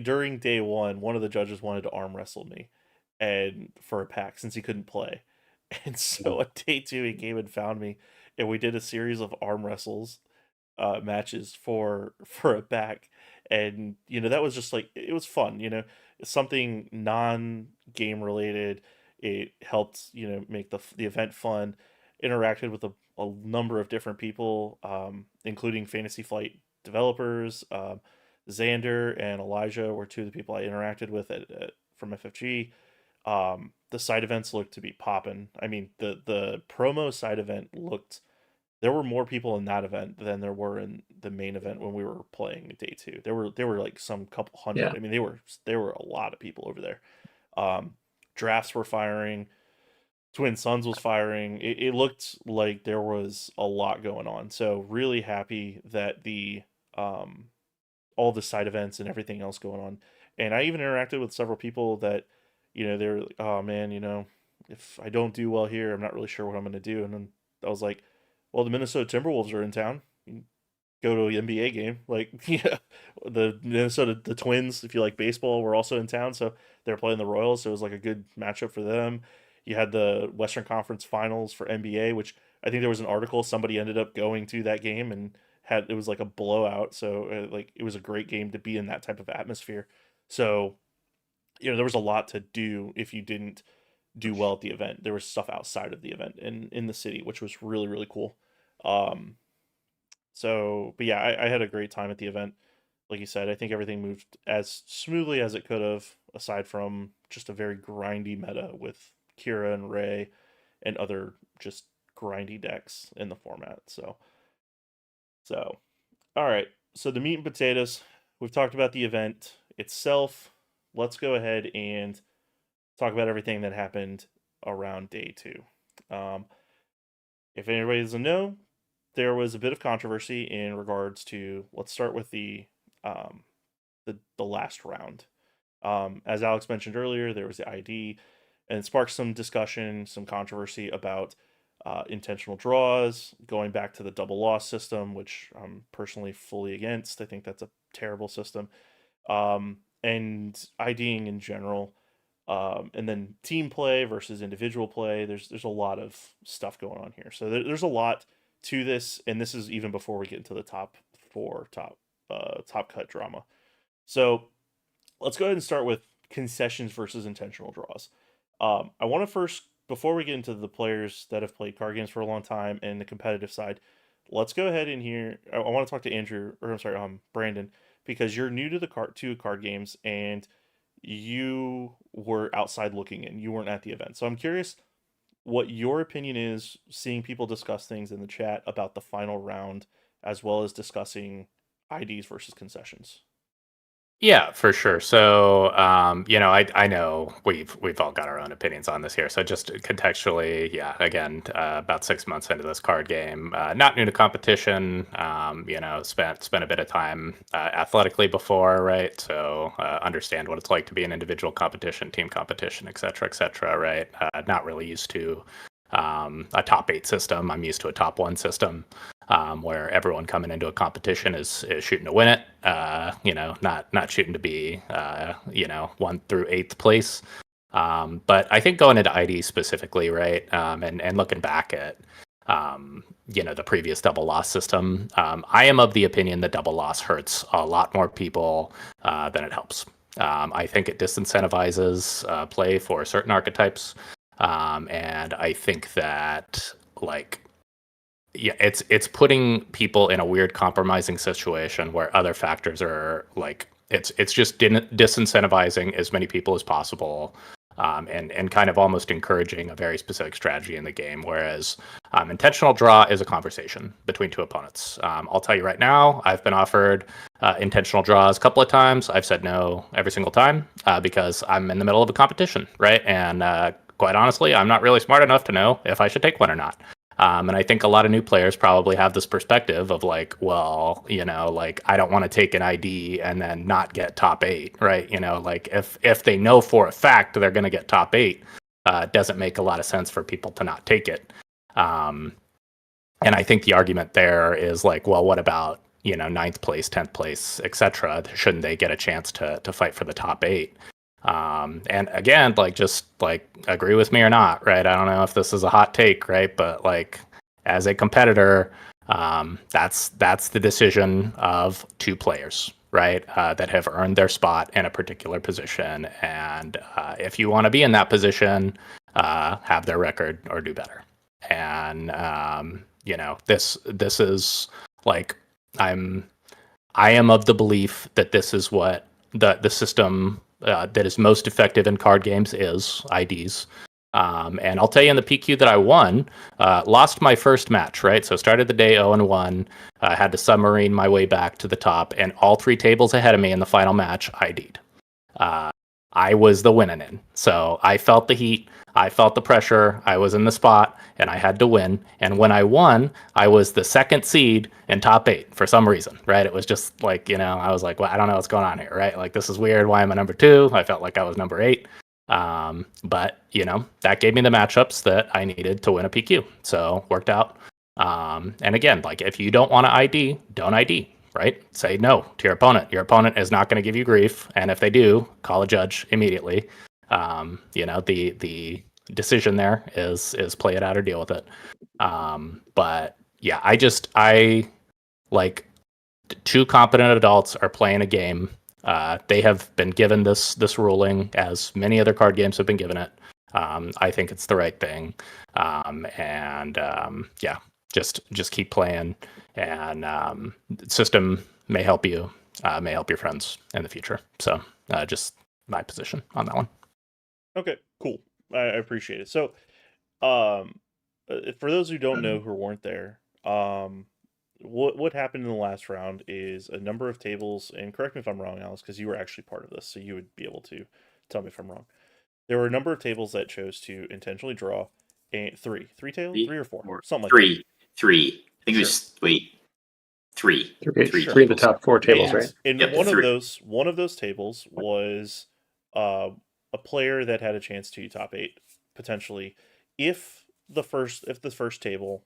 during day 1, one of the judges wanted to arm wrestle me, and for a pack since he couldn't play. And so at day 2, he came and found me, and we did a series of arm wrestles matches for a pack. And that was just like, it was fun, something non game related. It helped make the event fun. Interacted with a number of different people, including Fantasy Flight developers. Xander and Elijah were 2 of the people I interacted with from FFG. The side events looked to be popping. I mean, the promo side event looked there were more people in that event than there were in the main event when we were playing day 2. There were like some couple hundred. Yeah. I mean, there were a lot of people over there. Drafts were firing. Twin Suns was firing. It looked like there was a lot going on. So really happy that the all the side events and everything else going on. And I even interacted with several people that, they're like, oh man, if I don't do well here, I'm not really sure what I'm going to do. And then I was like, well, the Minnesota Timberwolves are in town. You can go to an NBA game. Like, yeah, the Twins, if you like baseball, were also in town. So they're playing the Royals. So it was like a good matchup for them. You had the Western Conference Finals for NBA, which I think there was an article somebody ended up going to that game and it was like a blowout. So like it was a great game to be in that type of atmosphere. So there was a lot to do if you didn't do well at the event. There was stuff outside of the event in the city, which was really really cool. But yeah, I had a great time at the event. Like you said, I think everything moved as smoothly as it could have, aside from just a very grindy meta with Kira and Ray and other just grindy decks in the format. So all right. So the meat and potatoes, we've talked about the event itself. Let's go ahead and talk about everything that happened around day 2. If anybody doesn't know, there was a bit of controversy in regards to, let's start with the last round. As Alex mentioned earlier, there was the ID, and it sparked some discussion, some controversy about intentional draws, going back to the double loss system, which I'm personally fully against. I think that's a terrible system. And IDing in general. And then team play versus individual play. There's a lot of stuff going on here. So there's a lot to this, and this is even before we get into the top cut drama. So let's go ahead and start with concessions versus intentional draws. I want to first, before we get into the players that have played card games for a long time and the competitive side, let's go ahead in here. I want to talk to Andrew, or I'm sorry, Brandon, because you're new to the card games and you were outside looking in. You weren't at the event. So I'm curious what your opinion is, seeing people discuss things in the chat about the final round, as well as discussing IDs versus concessions. Yeah, for sure. So, I know we've all got our own opinions on this here. So just contextually, yeah, again, about 6 months into this card game, not new to competition. Spent a bit of time athletically before, right? So understand what it's like to be an individual competition, team competition, et cetera, right? Not really used to a top 8 system. I'm used to a top 1 system. Where everyone coming into a competition is shooting to win it, not shooting to be, 1 through 8th place. But I think going into ID specifically, right, and looking back at, the previous double loss system, I am of the opinion that double loss hurts a lot more people than it helps. I think it disincentivizes play for certain archetypes, and I think that, it's putting people in a weird compromising situation where other factors are it's just disincentivizing as many people as possible, and kind of almost encouraging a very specific strategy in the game. Whereas intentional draw is a conversation between two opponents. I'll tell you right now, I've been offered intentional draws a couple of times. I've said no every single time because I'm in the middle of a competition, right? And quite honestly, I'm not really smart enough to know if I should take one or not. And I think a lot of new players probably have this perspective of I don't want to take an ID and then not get top 8, right? If they know for a fact they're going to get top 8, it doesn't make a lot of sense for people to not take it. And I think the argument there is what about, 9th place, 10th place, etc.? Shouldn't they get a chance to fight for the top 8? And again, agree with me or not, right? I don't know if this is a hot take, right? But as a competitor, that's the decision of 2 players, right? That have earned their spot in a particular position. And if you want to be in that position, have their record or do better. And this is I am of the belief that this is what the system that is most effective in card games is IDs. And I'll tell you in the PQ that I won, lost my first match, right? So started the day 0-1, had to submarine my way back to the top, and all 3 tables ahead of me in the final match ID'd. I was the winning in. So I felt the heat, I felt the pressure, I was in the spot, and I had to win. And when I won, I was the 2nd seed in top 8 for some reason, right? It was just like, I was like, well, I don't know what's going on here, right? Like, this is weird. Why am I number 2? I felt like I was number 8. But that gave me the matchups that I needed to win a PQ. So worked out. And again, like, if you don't want to ID, don't ID, right? Say no to your opponent. Your opponent is not going to give you grief. And if they do, call a judge immediately. The decision there is play it out or deal with it. But yeah, I like 2 competent adults are playing a game. They have been given this ruling, as many other card games have been given it. I think it's the right thing. Just keep playing, and the system may help you, may help your friends in the future. So just my position on that one. Okay, cool. I appreciate it. So, for those who don't know who weren't there, what happened in the last round is a number of tables, and correct me if I'm wrong, Alex, because you were actually part of this, so you would be able to tell me if I'm wrong. There were a number of tables that chose to intentionally draw three tables, 3 or 4, something like that. Three. I think it was 3. Three of the top 4 tables, right? And Yep, one of those tables was a player that had a chance to top 8 potentially if the first table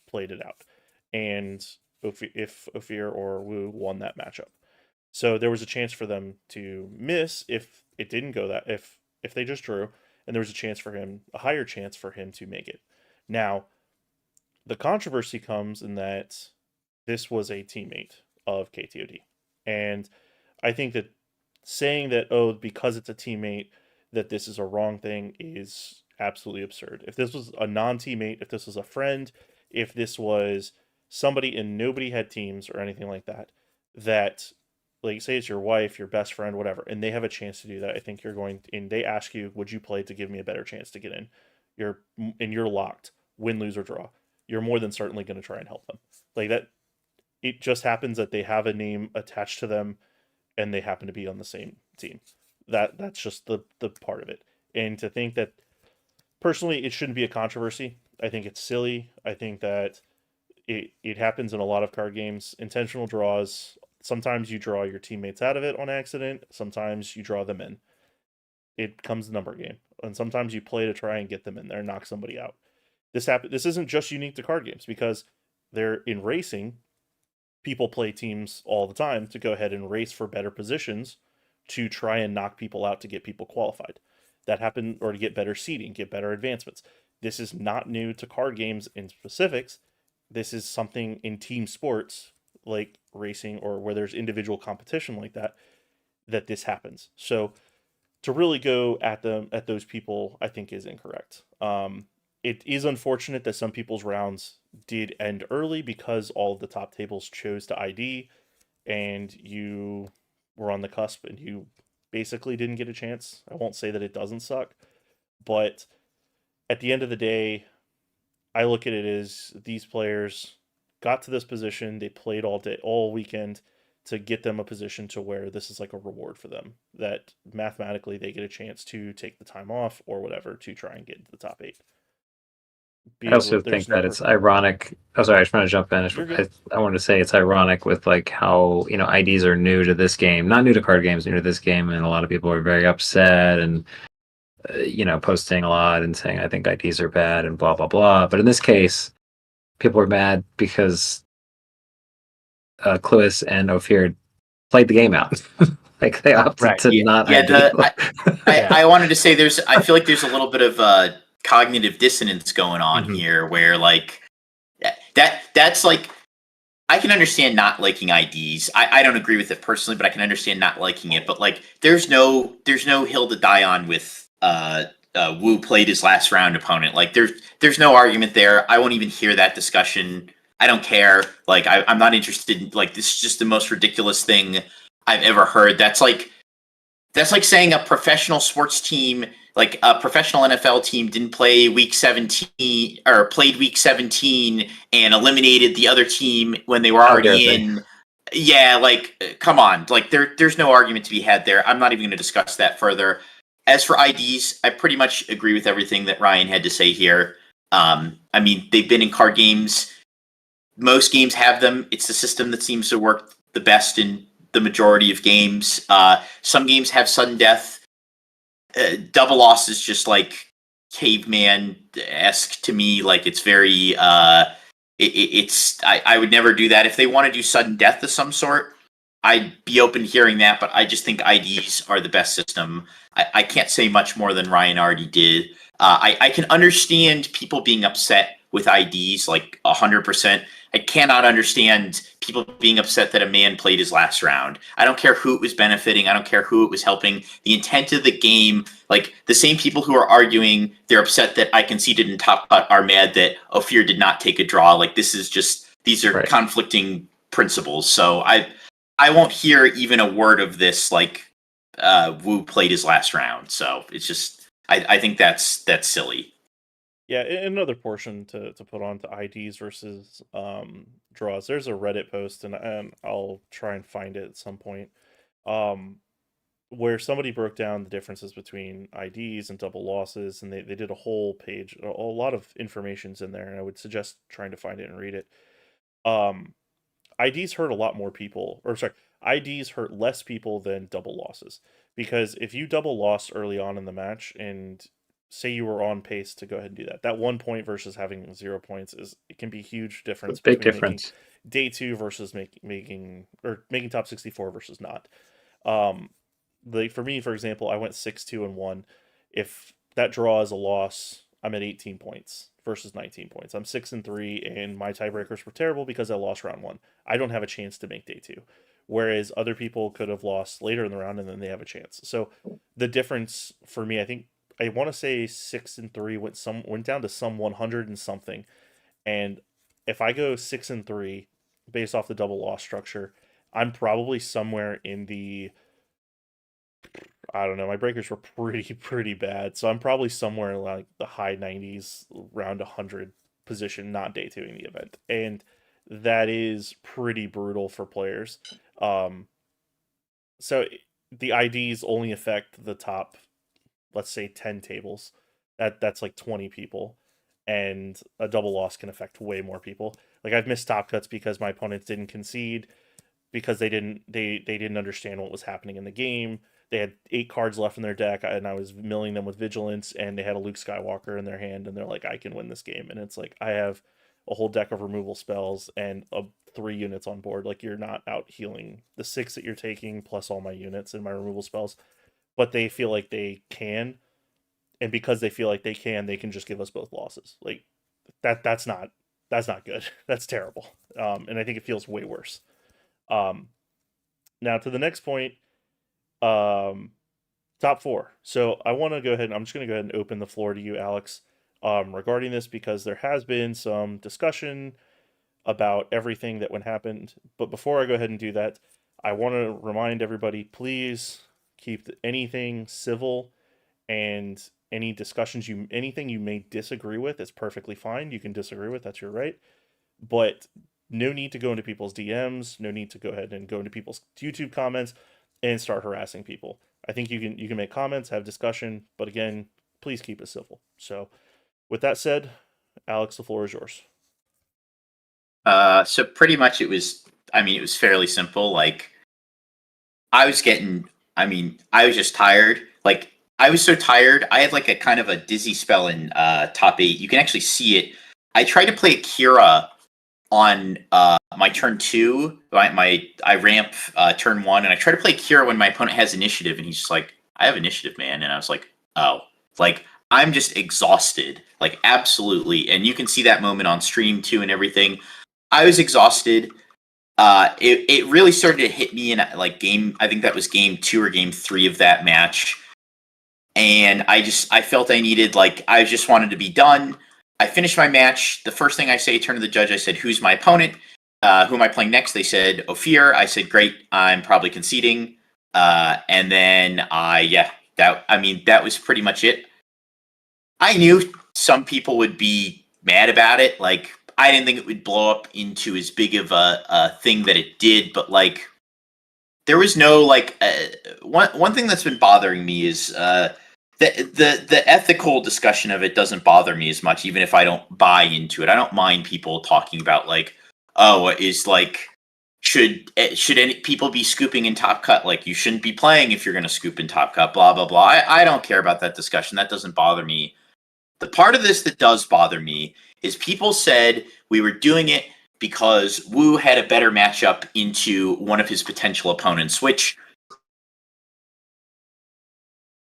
played it out, and if Ophir or Wu won that matchup. So there was a chance for them to miss if it didn't go that if they just drew, and there was a higher chance for him to make it. Now, the controversy comes in that this was a teammate of KTOD, and I think that saying that, because it's a teammate, that this is a wrong thing is absolutely absurd. If this was a non-teammate, if this was a friend, if this was somebody and nobody had teams or anything like that, like, say it's your wife, your best friend, whatever, and they have a chance to do that, I think and they ask you, would you play to give me a better chance to get in? You're locked, win, lose, or draw. You're more than certainly going to try and help them. Like that, it just happens that they have a name attached to them and they happen to be on the same team. That's just the part of it. And to think that, personally, it shouldn't be a controversy. I think it's silly. I think that it happens in a lot of card games. Intentional draws, sometimes you draw your teammates out of it on accident. Sometimes you draw them in. It comes a number game. And sometimes you play to try and get them in there and knock somebody out. This isn't just unique to card games, because they're in racing. People play teams all the time to go ahead and race for better positions to try and knock people out to get people qualified. That happened, or to get better seeding, get better advancements. This is not new to card games in specifics. This is something in team sports like racing, or where there's individual competition like that this happens. So to really go at those people, I think is incorrect. It is unfortunate that some people's rounds did end early because all of the top tables chose to ID, and you were on the cusp and you basically didn't get a chance. I won't say that it doesn't suck, but at the end of the day, I look at it as these players got to this position, they played all weekend to get them a position to where this is like a reward for them, that mathematically they get a chance to take the time off or whatever to try and get into the top 8. I also think that it's ironic. Oh, sorry, I just want to jump in. I wanted to say it's ironic with like how, IDs are new to this game, not new to card games, new to this game, and a lot of people are very upset and posting a lot and saying, I think IDs are bad and blah blah blah. But in this case, people are mad because Cluis and Ophir played the game out. Like they opted to not. I wanted to say I feel like there's a little bit of cognitive dissonance going on here, where like that's like, I can understand not liking IDs. I don't agree with it personally, but I can understand not liking it. But like, there's no hill to die on with Wu played his last round opponent. Like there's no argument there. I won't even hear that discussion. I don't care. Like I'm not interested in, like, this is just the most ridiculous thing I've ever heard. That's like saying a professional sports team like a professional NFL team didn't play week 17 or played week 17 and eliminated the other team when they were already in. Yeah, like come on, like there's no argument to be had there. I'm not even going to discuss that further. As for IDs, I pretty much agree with everything that Ryan had to say here. I mean, they've been in card games. Most games have them. It's the system that seems to work the best in the majority of games. Some games have sudden death. Double loss is just like caveman-esque to me. Like it's very I would never do that. If they want to do sudden death of some sort, I'd be open to hearing that, but I just think IDs are the best system. I can't say much more than Ryan already did. I can understand people being upset with IDs like 100%. I cannot understand people being upset that a man played his last round. I don't care who it was benefiting. I don't care who it was helping. The intent of the game, like the same people who are arguing they're upset that I conceded in Top Cut are mad that Ophir did not take a draw. Like this is just, these are conflicting principles. So I won't hear even a word of this like Wu played his last round. So it's just, I think that's silly. Yeah, another portion to put on to IDs versus draws. There's a Reddit post, and I'll try and find it at some point, where somebody broke down the differences between IDs and double losses, and they did a whole page, a lot of information's in there, and I would suggest trying to find it and read it. IDs hurt a lot more people, or sorry, IDs hurt less people than double losses, because if you double lost early on in the match and say you were on pace to go ahead and do that, that 1 point versus having 0 points it can be a huge difference. Big difference. Day 2 versus making top 64 versus not. Like for me, for example, I went 6-2-1. If that draw is a loss, I'm at 18 points versus 19 points. I'm 6-3, and my tiebreakers were terrible because I lost round 1. I don't have a chance to make day 2. Whereas other people could have lost later in the round and then they have a chance. So the difference for me, I want to say 6-3 went down to some 100 and something. And if I go 6-3 based off the double loss structure, I'm probably somewhere in the, I don't know, my breakers were pretty bad. So I'm probably somewhere like the high 90s, round 100 position, not day 2ing the event. And that is pretty brutal for players. So the IDs only affect the top, let's say 10 tables. That's like 20 people, and a double loss can affect way more people. Like I've missed top cuts because my opponents didn't concede, because they didn't understand what was happening in the game. They had 8 cards left in their deck, and I was milling them with vigilance, and they had a Luke Skywalker in their hand, and they're like, I can win this game. And it's like, I have a whole deck of removal spells and 3 units on board. Like, you're not out healing the 6 that you're taking plus all my units and my removal spells. But they feel like they can, and because they feel like they can just give us both losses. Like that's not good. That's terrible. And I think it feels way worse. Now to the next point, top 4. So I want to go ahead, I'm just going to go ahead and open the floor to you, Alex, regarding this, because there has been some discussion about everything that happened. But before I go ahead and do that, I want to remind everybody, please keep anything civil, and any discussions anything you may disagree with is perfectly fine. You can disagree with, that's your right. But no need to go into people's DMs, no need to go ahead and go into people's YouTube comments and start harassing people. I think you can make comments, have discussion, but again, please keep it civil. So with that said, Alex, the floor is yours. So pretty much it was fairly simple. Like I was just tired. Like I was so tired. I had like a kind of a dizzy spell in top 8. You can actually see it. I tried to play Kira on my turn 2. I ramp turn 1, and I try to play Kira when my opponent has initiative, and he's just like, I have initiative, man. And I was like, oh, like I'm just exhausted, like absolutely. And you can see that moment on stream too and everything. I was exhausted. It really started to hit me in like I think that was game 2 or game 3 of that match. And I felt I needed, like, I just wanted to be done. I finished my match. The first thing I say, turn to the judge, I said, who's my opponent? Who am I playing next? They said, Ophir. I said, great, I'm probably conceding. And then that was pretty much it. I knew some people would be mad about it. Like, I didn't think it would blow up into as big of a thing that it did, but like, there was no like one thing that's been bothering me is the ethical discussion of it doesn't bother me as much, even if I don't buy into it. I don't mind people talking about like, oh, is like should any people be scooping in Top Cut? Like, you shouldn't be playing if you're going to scoop in Top Cut. Blah blah blah. I don't care about that discussion. That doesn't bother me. The part of this that does bother me is people said we were doing it because Wu had a better matchup into one of his potential opponents, which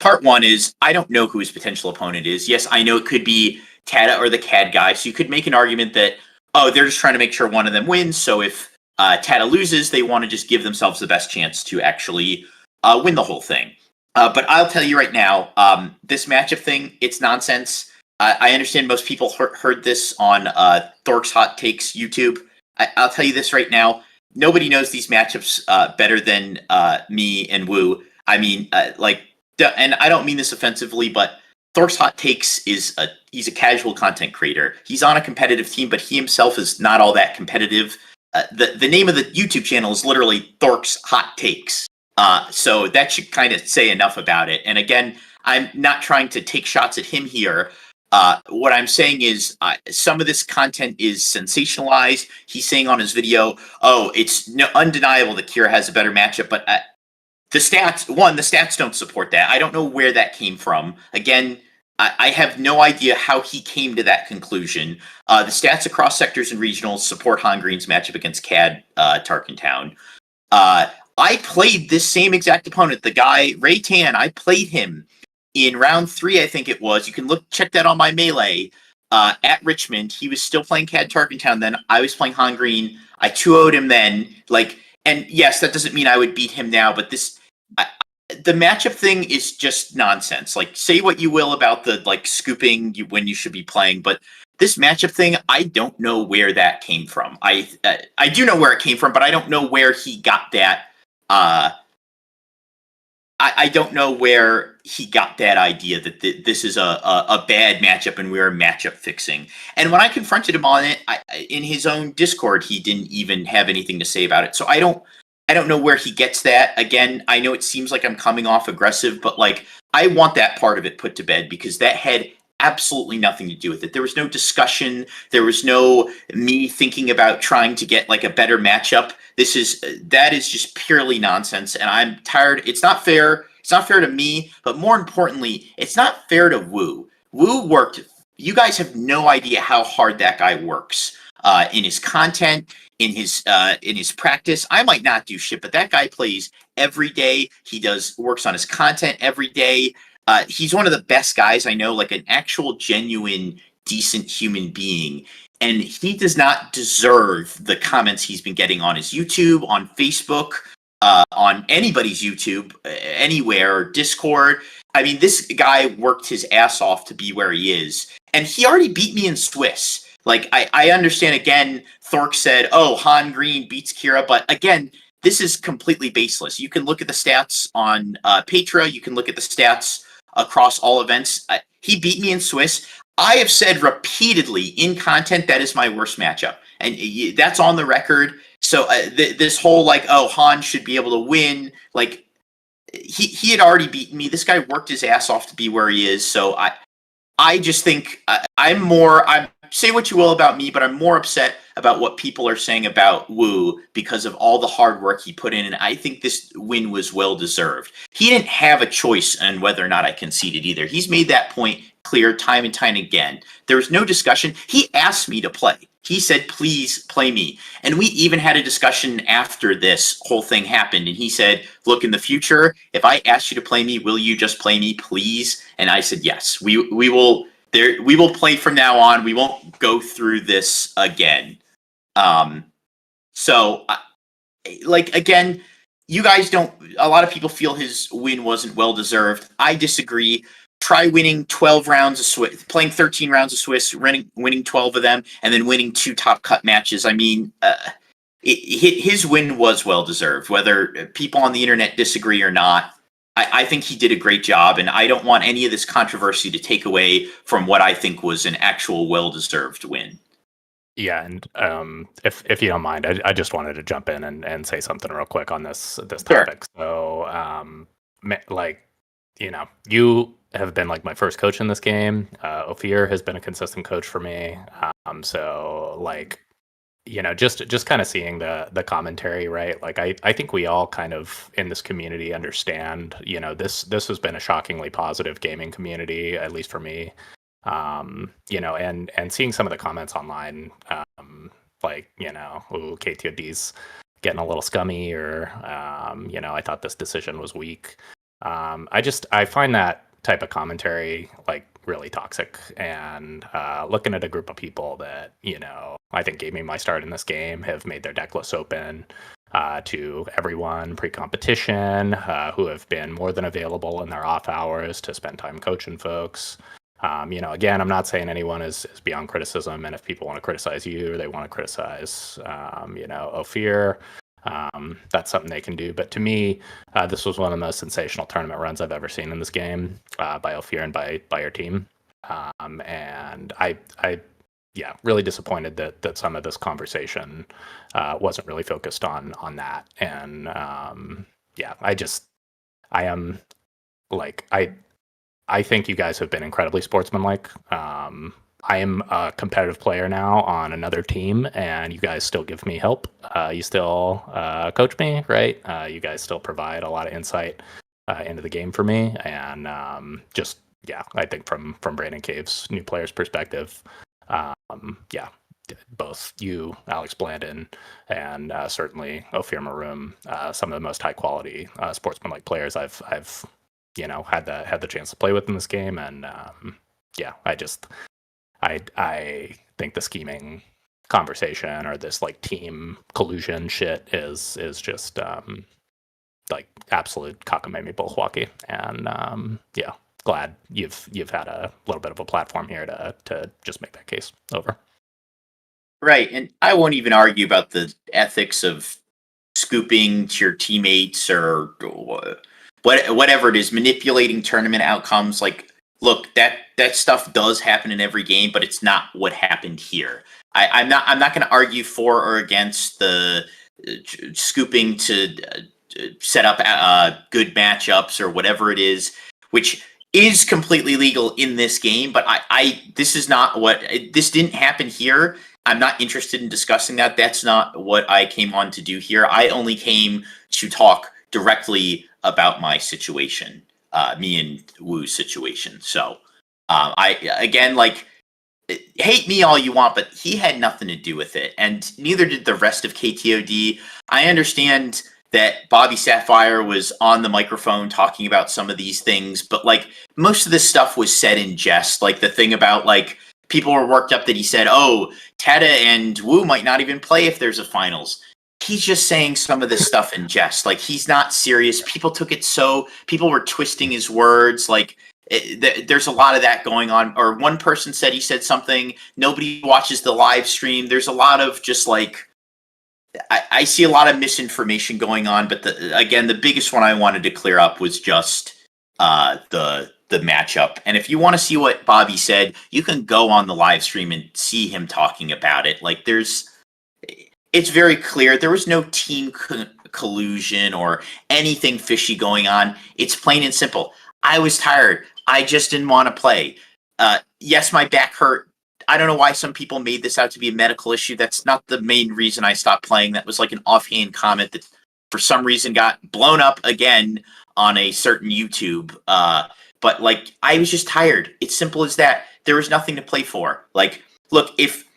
part one is I don't know who his potential opponent is. Yes, I know it could be Tata or the CAD guy, so you could make an argument that, oh, they're just trying to make sure one of them wins, so if Tata loses, they want to just give themselves the best chance to actually win the whole thing. But I'll tell you right now, this matchup thing, it's nonsense. I understand most people heard this on Thork's Hot Takes YouTube. I'll tell you this right now. Nobody knows these matchups better than me and Wu. I mean, and I don't mean this offensively, but Thork's Hot Takes he's a casual content creator. He's on a competitive team, but he himself is not all that competitive. The name of the YouTube channel is literally Thork's Hot Takes. So that should kind of say enough about it. And again, I'm not trying to take shots at him here. What I'm saying is some of this content is sensationalized. He's saying on his video, oh, it's undeniable that Kira has a better matchup, but the stats don't support that. I don't know where that came from. Again, I have no idea how he came to that conclusion. The stats across sectors and regionals support Han Green's matchup against CAD Tarkentown. I played this same exact opponent, the guy, Ray Tan. I played him in round 3, I think it was. You can check that on my Melee at Richmond. He was still playing CAD Tarkentown then. I was playing Han Green. I 2-0'd him then. And yes, that doesn't mean I would beat him now, but the matchup thing is just nonsense. Like, say what you will about the scooping when you should be playing, but this matchup thing, I don't know where that came from. I do know where it came from, but I don't know where he got that. I don't know where he got that idea that this is a bad matchup and we're matchup fixing. And when I confronted him on it, in his own Discord, he didn't even have anything to say about it. So I don't know where he gets that. Again, I know it seems like I'm coming off aggressive, but I want that part of it put to bed because that had absolutely nothing to do with it. There was no discussion. There was no me thinking about trying to get a better matchup. That is just purely nonsense, and I'm tired. It's not fair. It's not fair to me, but more importantly, it's not fair to Wu. Wu worked. You guys have no idea how hard that guy works in his content, in his practice. I might not do shit, but that guy plays every day. He works on his content every day. He's one of the best guys I know, an actual genuine, decent human being. And he does not deserve the comments he's been getting on his YouTube, on Facebook, on anybody's YouTube, anywhere, or Discord. I mean, this guy worked his ass off to be where he is. And he already beat me in Swiss. I understand, again, Thork said, oh, Han Green beats Kira. But again, this is completely baseless. You can look at the stats on Patra. You can look at the stats across all events. He beat me in Swiss. I have said repeatedly in content that is my worst matchup, and that's on the record. So this whole oh, Han should be able to win, he had already beaten me. This guy worked his ass off to be where he is. So I just think I'm say what you will about me, but I'm more upset about what people are saying about Wu because of all the hard work he put in, and I think this win was well deserved. He didn't have a choice on whether or not I conceded either. He's made that point clear time and time again. There was no discussion. He asked me to play. He said, please play me. And we even had a discussion after this whole thing happened. And he said, look, in the future, if I ask you to play me, will you just play me, please? And I said, yes, we will play from now on. We won't go through this again. Again, you guys don't, a lot of people feel his win wasn't well deserved. I disagree. Try winning 12 rounds of Swiss, playing 13 rounds of Swiss, winning 12 of them, and then winning 2 top cut matches. I mean, his win was well deserved, whether people on the internet disagree or not. I think he did a great job, and I don't want any of this controversy to take away from what I think was an actual well-deserved win. Yeah, and if you don't mind, I just wanted to jump in and say something real quick on this Sure. topic. So, like, you have been like my first coach in this game. Ophir has been a consistent coach for me. So like, just kind of seeing the commentary, right? Like, I think we all kind of in this community understand, this has been a shockingly positive gaming community, at least for me. And seeing some of the comments online, like, ooh, KTOD's getting a little scummy, or, I thought this decision was weak. I find that type of commentary like really toxic, and looking at a group of people that, I think gave me my start in this game, have made their deck lists open to everyone pre-competition, who have been more than available in their off hours to spend time coaching folks. Again, I'm not saying anyone is beyond criticism, and if people want to criticize you, or they want to criticize, Ophir, that's something they can do. But to me, this was one of the most sensational tournament runs I've ever seen in this game, by Ophir and by your team. And I really disappointed that some of this conversation wasn't really focused on that. And I am like, I think you guys have been incredibly sportsmanlike. I am a competitive player now on another team, and you guys still give me help. You still coach me, right? You guys still provide a lot of insight into the game for me. And I think from Brandon Cave's new player's perspective, both you, Alex Blandin, and certainly Ophir Maroom, some of the most high quality sportsmanlike players I've had the chance to play with in this game. And I think the scheming conversation, or this like team collusion shit, is just like absolute cockamamie bullwalkie. And glad you've had a little bit of a platform here to just make that case over. Right, and I won't even argue about the ethics of scooping to your teammates, or whatever it is, manipulating tournament outcomes. Like, look, that stuff does happen in every game, but it's not what happened here. I'm not going to argue for or against the scooping to set up good matchups or whatever it is, which is completely legal in this game. But this is not this didn't happen here. I'm not interested in discussing that. That's not what I came on to do here. I only came to talk directly about my situation, me and Woo's situation. So hate me all you want, but he had nothing to do with it, and neither did the rest of KTOD. I understand that Bobby Sapphire was on the microphone talking about some of these things, but like most of this stuff was said in jest. Like the thing about like people were worked up that he said, "Oh, Teta and Woo might not even play if there's a finals." He's just saying some of this stuff in jest. Like, he's not serious. People were twisting his words. Like, there's a lot of that going on. Or one person said he said something, nobody watches the live stream. There's a lot of just like, I see a lot of misinformation going on. But the biggest one I wanted to clear up was just the matchup. And if you want to see what Bobby said, you can go on the live stream and see him talking about it. Like, it's very clear there was no team collusion or anything fishy going on. It's plain and simple. I was tired. I just didn't want to play. Yes, my back hurt. I don't know why some people made this out to be a medical issue. That's not the main reason I stopped playing. That was like an offhand comment that for some reason got blown up again on a certain YouTube. But like, I was just tired. It's simple as that. There was nothing to play for. Like, look, if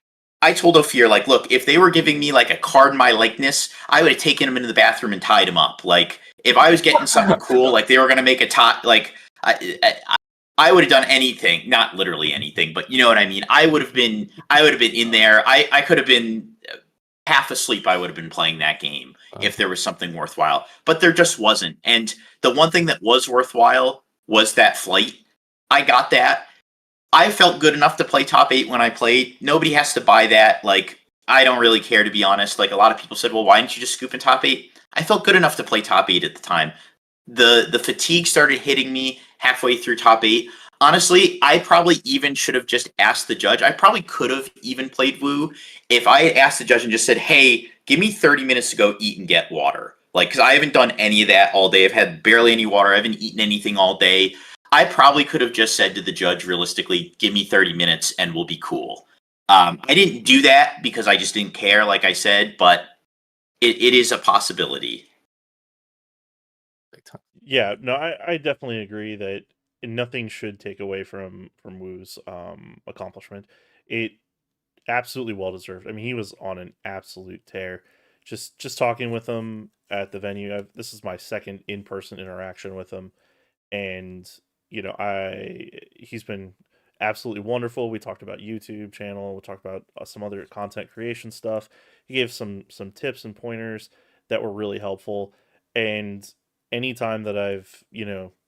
I told Ophir, like, look, if they were giving me like a card in my likeness, I would have taken him into the bathroom and tied him up. Like, if I was getting something cool, like they were going to make a tie, like I would have done anything, not literally anything, but you know what I mean? I would have been in there. I could have been half asleep. I would have been playing that game if there was something worthwhile, but there just wasn't. And the one thing that was worthwhile was that flight. I got that. I felt good enough to play top 8 when I played. Nobody has to buy that. Like, I don't really care, to be honest. Like, a lot of people said, well, why didn't you just scoop in top 8? I felt good enough to play top 8 at the time. the fatigue started hitting me halfway through top 8. Honestly, I probably even should have just asked the judge. I probably could have even played Woo if I had asked the judge and just said, "Hey, give me 30 minutes to go eat and get water." Like, because I haven't done any of that all day. I've had barely any water. I haven't eaten anything all day. I probably could have just said to the judge, realistically, "Give me 30 minutes and we'll be cool." I didn't do that because I just didn't care, like I said, but it is a possibility. Yeah, no, I definitely agree that nothing should take away from Woo's accomplishment. It absolutely well deserved. I mean, he was on an absolute tear. Just talking with him at the venue. This is my second in person interaction with him, and he's been absolutely wonderful. We talked about YouTube channel. We talked about some other content creation stuff. He gave some tips and pointers that were really helpful. And anytime that I've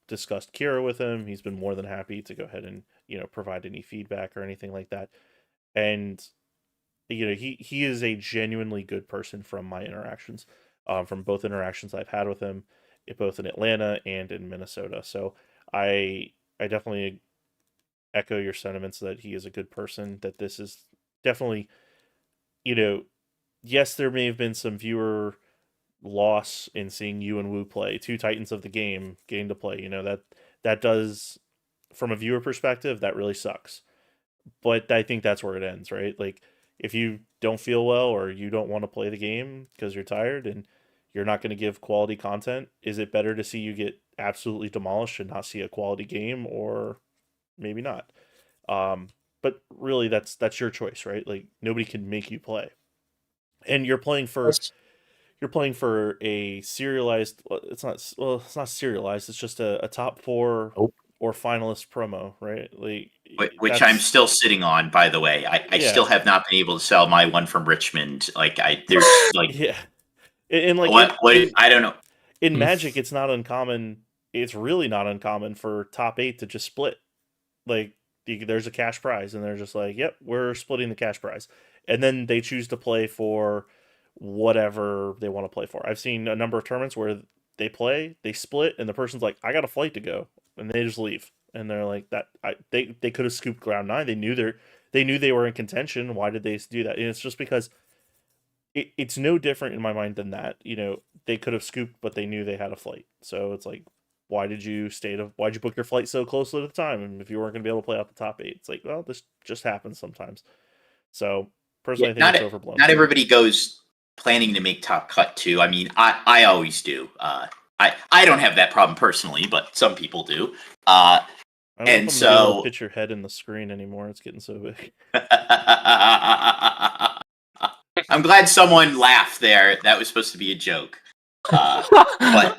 discussed Kira with him, he's been more than happy to go ahead and provide any feedback or anything like that. And he is a genuinely good person from my interactions, from both interactions I've had with him, both in Atlanta and in Minnesota. So I definitely echo your sentiments that he is a good person. That this is definitely, yes, there may have been some viewer loss in seeing you and Wu play, two titans of the game getting to play. That does, from a viewer perspective, that really sucks. But I think that's where it ends, right? Like, if you don't feel well or you don't want to play the game because you're tired and you're not going to give quality content, is it better to see you get absolutely demolished and not see a quality game, or maybe not? But really, that's your choice, right? Like, nobody can make you play, and you're playing for a serialized. It's not serialized. It's just a top 4 or finalist promo, right? Like, which I'm still sitting on, by the way. I still have not been able to sell my one from Richmond. Like, there's like, yeah, and like what I don't know. In Magic, it's not uncommon. It's really not uncommon for top 8 to just split. Like, there's a cash prize, and they're just like, "Yep, we're splitting the cash prize," and then they choose to play for whatever they want to play for. I've seen a number of tournaments where they split, and the person's like, "I got a flight to go," and they just leave, and they're like, they could have scooped round 9. They knew they were in contention. Why did they do that? And it's just because it's no different in my mind than that. They could have scooped, but they knew they had a flight. So it's like, why'd you book your flight so close to the time? And if you weren't going to be able to play out the top 8, it's like, well, this just happens sometimes. So personally, I think it's overblown. Not everybody goes planning to make top cut too. I mean, I always do. I don't have that problem personally, but some people do. I don't know if I'm gonna be able to pitch your head in the screen anymore. It's getting so big. I'm glad someone laughed there. That was supposed to be a joke. But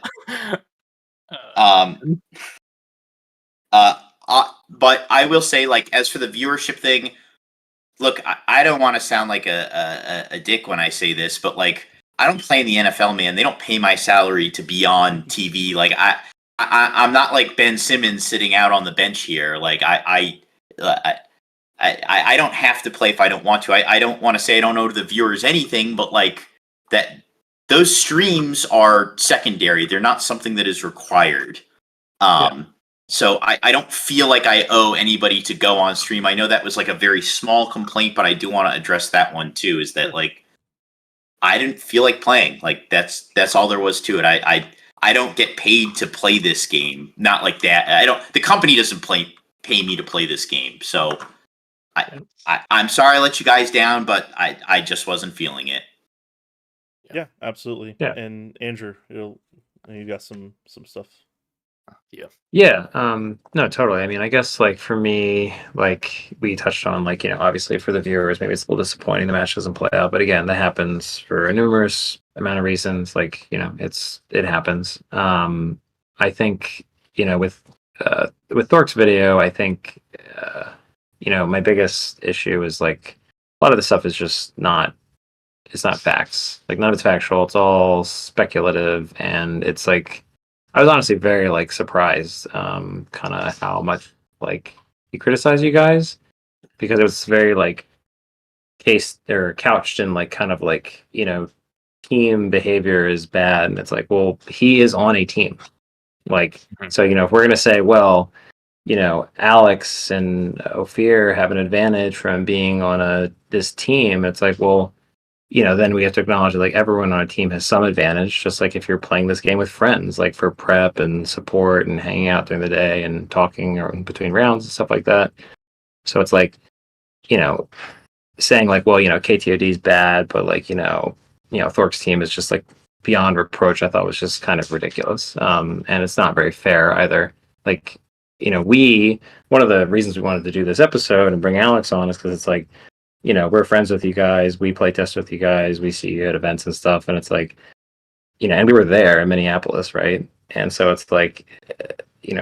I will say, like, as for the viewership thing, look, I don't want to sound like a dick when I say this, but like, I don't play in the NFL, man. They don't pay my salary to be on TV. Like, I'm not like Ben Simmons sitting out on the bench here. Like, I don't have to play if I don't want to. I don't want to say I don't owe the viewers anything, but like, that those streams are secondary. They're not something that is required. So I don't feel like I owe anybody to go on stream. I know that was like a very small complaint, but I do want to address that one too, is that like, I didn't feel like playing. Like, that's all there was to it. I don't get paid to play this game. Not like that. The company doesn't pay me to play this game. So I'm sorry I let you guys down, but I just wasn't feeling it. Yeah, absolutely. Yeah. And Andrew, you got some stuff. Yeah. No, totally. I mean, I guess like for me, like we touched on, like, obviously for the viewers, maybe it's a little disappointing the match doesn't play out, but again, that happens for a numerous amount of reasons. Like, it happens. I think, with Thork's video, I think, my biggest issue is like a lot of the stuff is just it's not facts. Like, none of it's factual. It's all speculative, and it's like, I was honestly very like surprised, kind of how much like he criticized you guys, because it was very like couched in like kind of like, team behavior is bad, and it's like, well, he is on a team. Like, so, if we're going to say, well, Alex and Ophir have an advantage from being on this team, it's like, well, then we have to acknowledge that like everyone on a team has some advantage, just like if you're playing this game with friends, like for prep and support and hanging out during the day and talking or in between rounds and stuff like that. So it's like, saying like, well, KTOD is bad, but like, Thork's team is just like beyond reproach, I thought was just kind of ridiculous. And it's not very fair either. Like, one of the reasons we wanted to do this episode and bring Alex on is because it's like, we're friends with you guys, we play test with you guys, we see you at events and stuff, and it's like, and we were there in Minneapolis, right? And so it's like,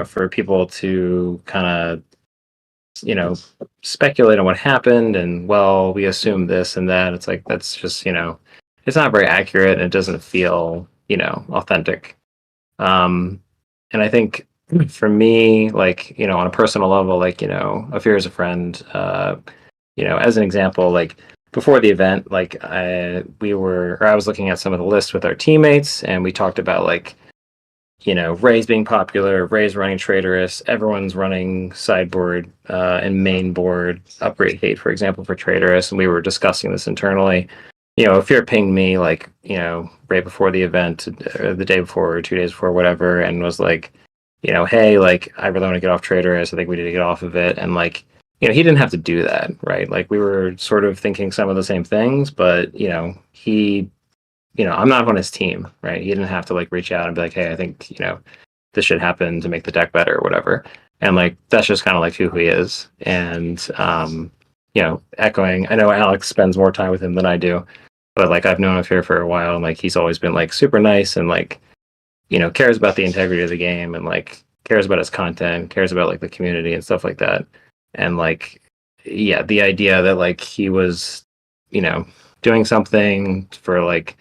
for people to kind of, speculate on what happened and, well, we assume this and that, it's like, that's just, it's not very accurate and it doesn't feel, authentic. And I think for me, like, on a personal level, like, Afir is a friend, as an example, like before the event, like I was looking at some of the lists with our teammates and we talked about like, Ray's being popular, Ray's running Traitorous, everyone's running sideboard and main board, upgrade hate, for example, for Traitorous, and we were discussing this internally. Fear pinged me like, right before the event, or the day before or 2 days before, whatever, and was like, hey, like I really want to get off Traitorous. I think we need to get off of it. And like, he didn't have to do that, right? Like we were sort of thinking some of the same things, but he, I'm not on his team, right? He didn't have to like reach out and be like, hey, I think, this should happen to make the deck better or whatever. And like, that's just kind of like who he is. And, echoing, I know Alex spends more time with him than I do, but like I've known him here for a while and like he's always been like super nice and like, cares about the integrity of the game and like cares about his content, cares about like the community and stuff like that. And like, yeah, the idea that like he was, doing something for like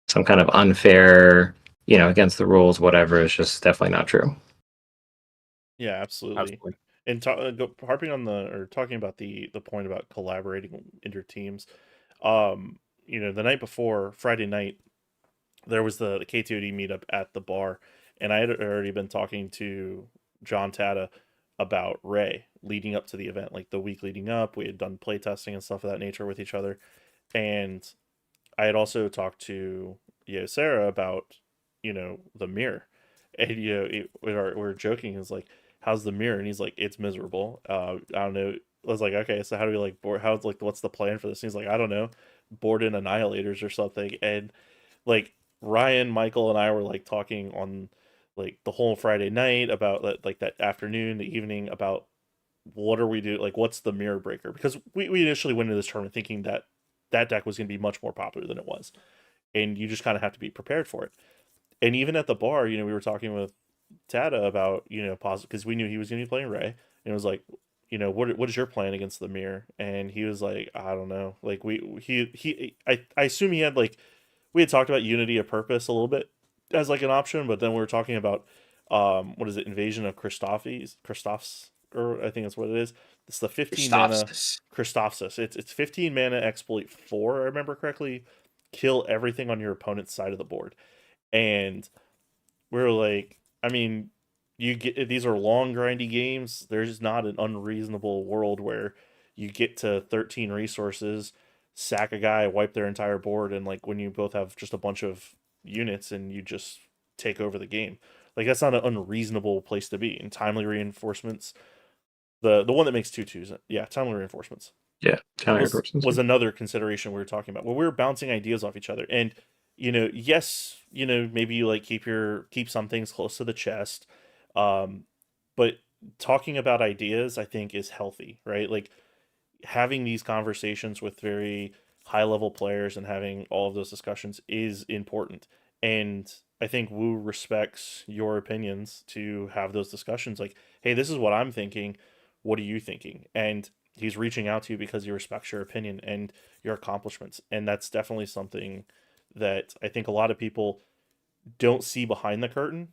some kind of unfair, against the rules, whatever, is just definitely not true. Yeah, absolutely. And harping on talking about the point about collaborating inter teams, the night before Friday night, there was the KTOD meetup at the bar, and I had already been talking to John Tata about Ray leading up to the event, like the week leading up. We had done playtesting and stuff of that nature with each other, and I had also talked to Sarah about the mirror, and we were joking. Is like, how's the mirror? And he's like, it's miserable. I don't know. I was like, okay, so how do we like board? How's like what's the plan for this? And he's like, I don't know, board in annihilators or something. And like Ryan, Michael, and I were like talking on like the whole Friday night about like that afternoon, the evening, about what are we doing? Like, what's the mirror breaker? Because we initially went into this tournament thinking that that deck was going to be much more popular than it was, and you just kind of have to be prepared for it. And even at the bar, we were talking with Tata about positive, because we knew he was going to be playing Ray, and it was like, what is your plan against the mirror? And he was like, I don't know. Like I assume he had like, we had talked about Unity of Purpose a little bit as like an option, but then we were talking about what is it, Invasion of Christophs, or I think that's what it is. It's the 15 mana Christophsis. It's 15 mana exploit 4, I remember correctly. Kill everything on your opponent's side of the board. And we're like, I mean, you get, these are long grindy games. There's not an unreasonable world where you get to 13 resources, sack a guy, wipe their entire board, and like when you both have just a bunch of units and you just take over the game. Like that's not an unreasonable place to be. And timely reinforcements, the one that makes 2/2s, yeah, timely reinforcements. Yeah, timely reinforcements was another consideration we were talking about. Well, we were bouncing ideas off each other, and yes, maybe you like keep some things close to the chest, but talking about ideas, I think, is healthy, right? Like having these conversations with very high level players and having all of those discussions is important. And I think Wu respects your opinions to have those discussions. Like, hey, this is what I'm thinking. What are you thinking? And he's reaching out to you because he respects your opinion and your accomplishments. And that's definitely something that I think a lot of people don't see behind the curtain,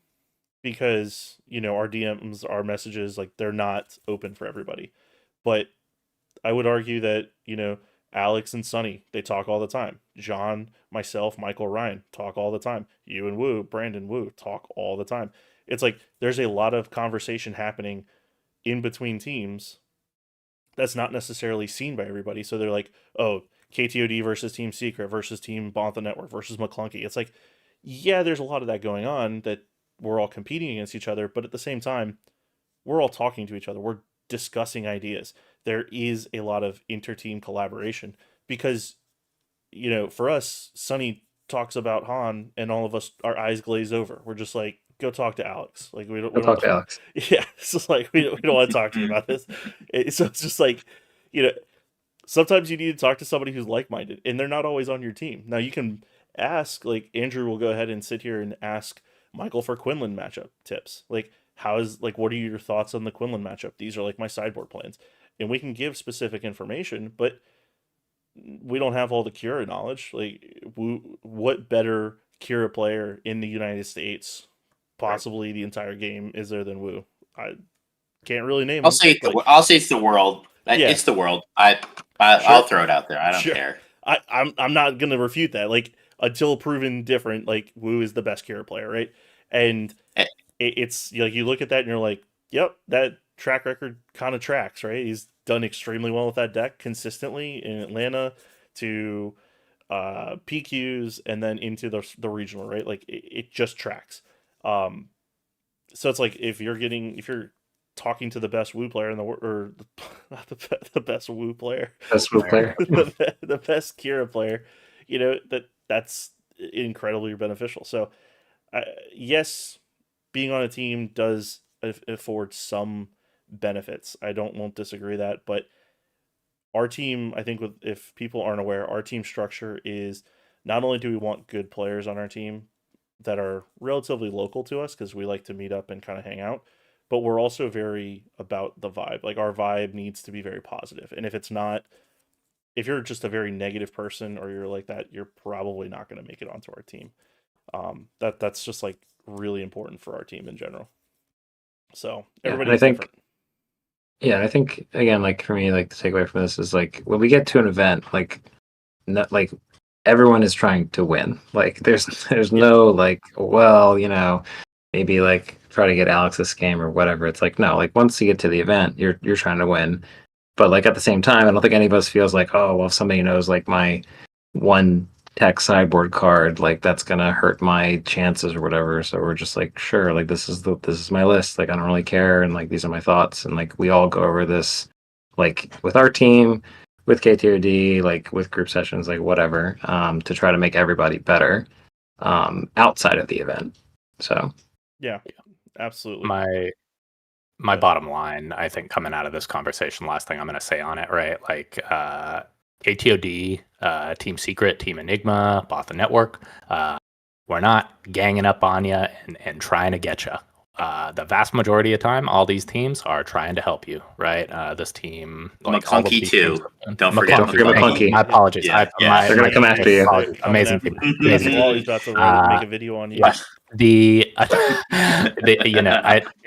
because our DMs, our messages, like they're not open for everybody. But I would argue that Alex and Sonny, they talk all the time. John, myself, Michael, Ryan talk all the time. You and Wu, Brandon, Wu talk all the time. It's like there's a lot of conversation happening in between teams that's not necessarily seen by everybody. So they're like, oh, KTOD versus Team Sekrit versus Team Bantha Network versus McClunky. It's like, yeah, there's a lot of that going on that we're all competing against each other, but at the same time, we're all talking to each other. We're discussing ideas. There is a lot of inter-team collaboration because, for us, Sonny talks about Han and all of us, our eyes glaze over. We're just like, go talk to Alex. Like we Go talk to don't Alex. yeah, it's just like we don't want to talk to you about this. So it's just like, you know, sometimes you need to talk to somebody who's like-minded and they're not always on your team. Now you can ask, like Andrew will go ahead and sit here and ask Michael for Quinlan matchup tips. Like what are your thoughts on the Quinlan matchup? These are like my sideboard plans. And we can give specific information, but we don't have all the Kira knowledge. Like what better Kira player in the United States, possibly the entire game, is there than Wu? I can't really name I'll him. say I'll say it's the world. Yeah. It's the world. Sure. I'll throw it out there. I don't Sure. care. I'm not gonna refute that. Like until proven different, like Wu is the best Kira player, right? And Eh. it's like you look at that and you're like, yep, that track record kind of tracks, right? He's done extremely well with that deck consistently in Atlanta to PQs and then into the regional, right? Like it just tracks. So it's like if you're talking to the best Wu player in the world, or not the best Wu player, Best Wu player, the best Kira player, that's incredibly beneficial. So, yes, being on a team does afford some benefits. Won't disagree that, but our team, I think, if people aren't aware, our team structure is not only do we want good players on our team that are relatively local to us because we like to meet up and kind of hang out, but we're also very about the vibe. Like our vibe needs to be very positive. And if it's not, if you're just a very negative person or you're like that, you're probably not going to make it onto our team. That's just like really important for our team in general. So everybody's different. Yeah, I think again, like for me, like the takeaway from this is like when we get to an event, like everyone is trying to win. Like there's no like, well, maybe like try to get Alex this game or whatever. It's like no, like once you get to the event, you're trying to win. But like at the same time, I don't think any of us feels like, oh well, if somebody knows like my one tech sideboard card, like that's gonna hurt my chances or whatever. So we're just like, sure, like this is my list. Like I don't really care, and like these are my thoughts, and like we all go over this, like with our team, with KTOD, like with group sessions, like whatever, to try to make everybody better, outside of the event. So yeah, absolutely. My bottom line, I think, coming out of this conversation, last thing I'm going to say on it, right? Like KTOD, Team Sekrit, Team Enigma, Bantha Network, we're not ganging up on you and trying to get you. The vast majority of time, all these teams are trying to help you, right? This team, like McClunky too. Don't forget McClunky. My apologies. Yeah, they're gonna come after you. Amazing team. Amazing team. Wally's about to make a video on you. Yeah.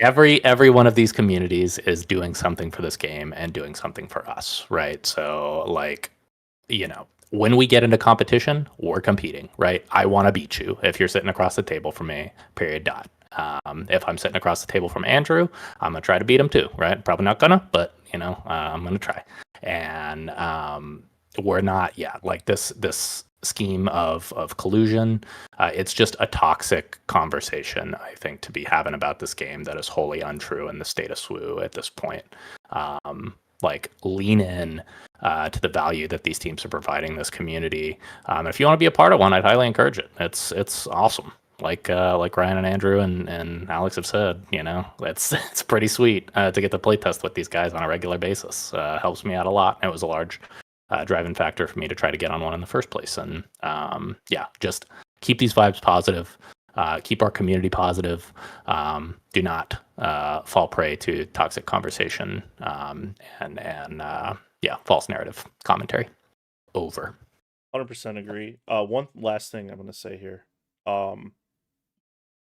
Every one of these communities is doing something for this game and doing something for us, right? So like, when we get into competition, we're competing, right? I want to beat you if you're sitting across the table from me, period, dot. If I'm sitting across the table from Andrew, I'm going to try to beat him too, right? Probably not gonna, but I'm going to try. And we're not, like this scheme of collusion. It's just a toxic conversation, I think, to be having about this game that is wholly untrue in the state of SWU at this point. Like lean in to the value that these teams are providing this community. If you want to be a part of one, I'd highly encourage it. It's awesome. Like Ryan and Andrew and Alex have said, it's pretty sweet to get to play test with these guys on a regular basis. Helps me out a lot. It was a large driving factor for me to try to get on one in the first place. And just keep these vibes positive. Keep our community positive. Do not fall prey to toxic conversation and false narrative commentary. Over. 100% agree. One last thing I'm going to say here.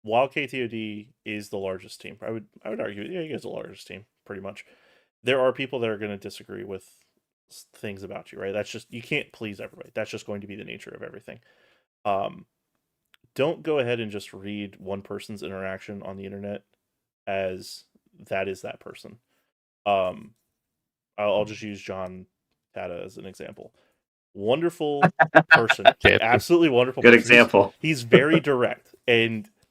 While KTOD is the largest team, I would argue, you guys are the largest team, pretty much. There are people that are going to disagree with things about you, right? That's just, you can't please everybody. That's just going to be the nature of everything. don't go ahead and just read one person's interaction on the internet as that is that person. I'll just use John Tata as an example. Wonderful person, absolutely wonderful. Good person. example. He's very direct,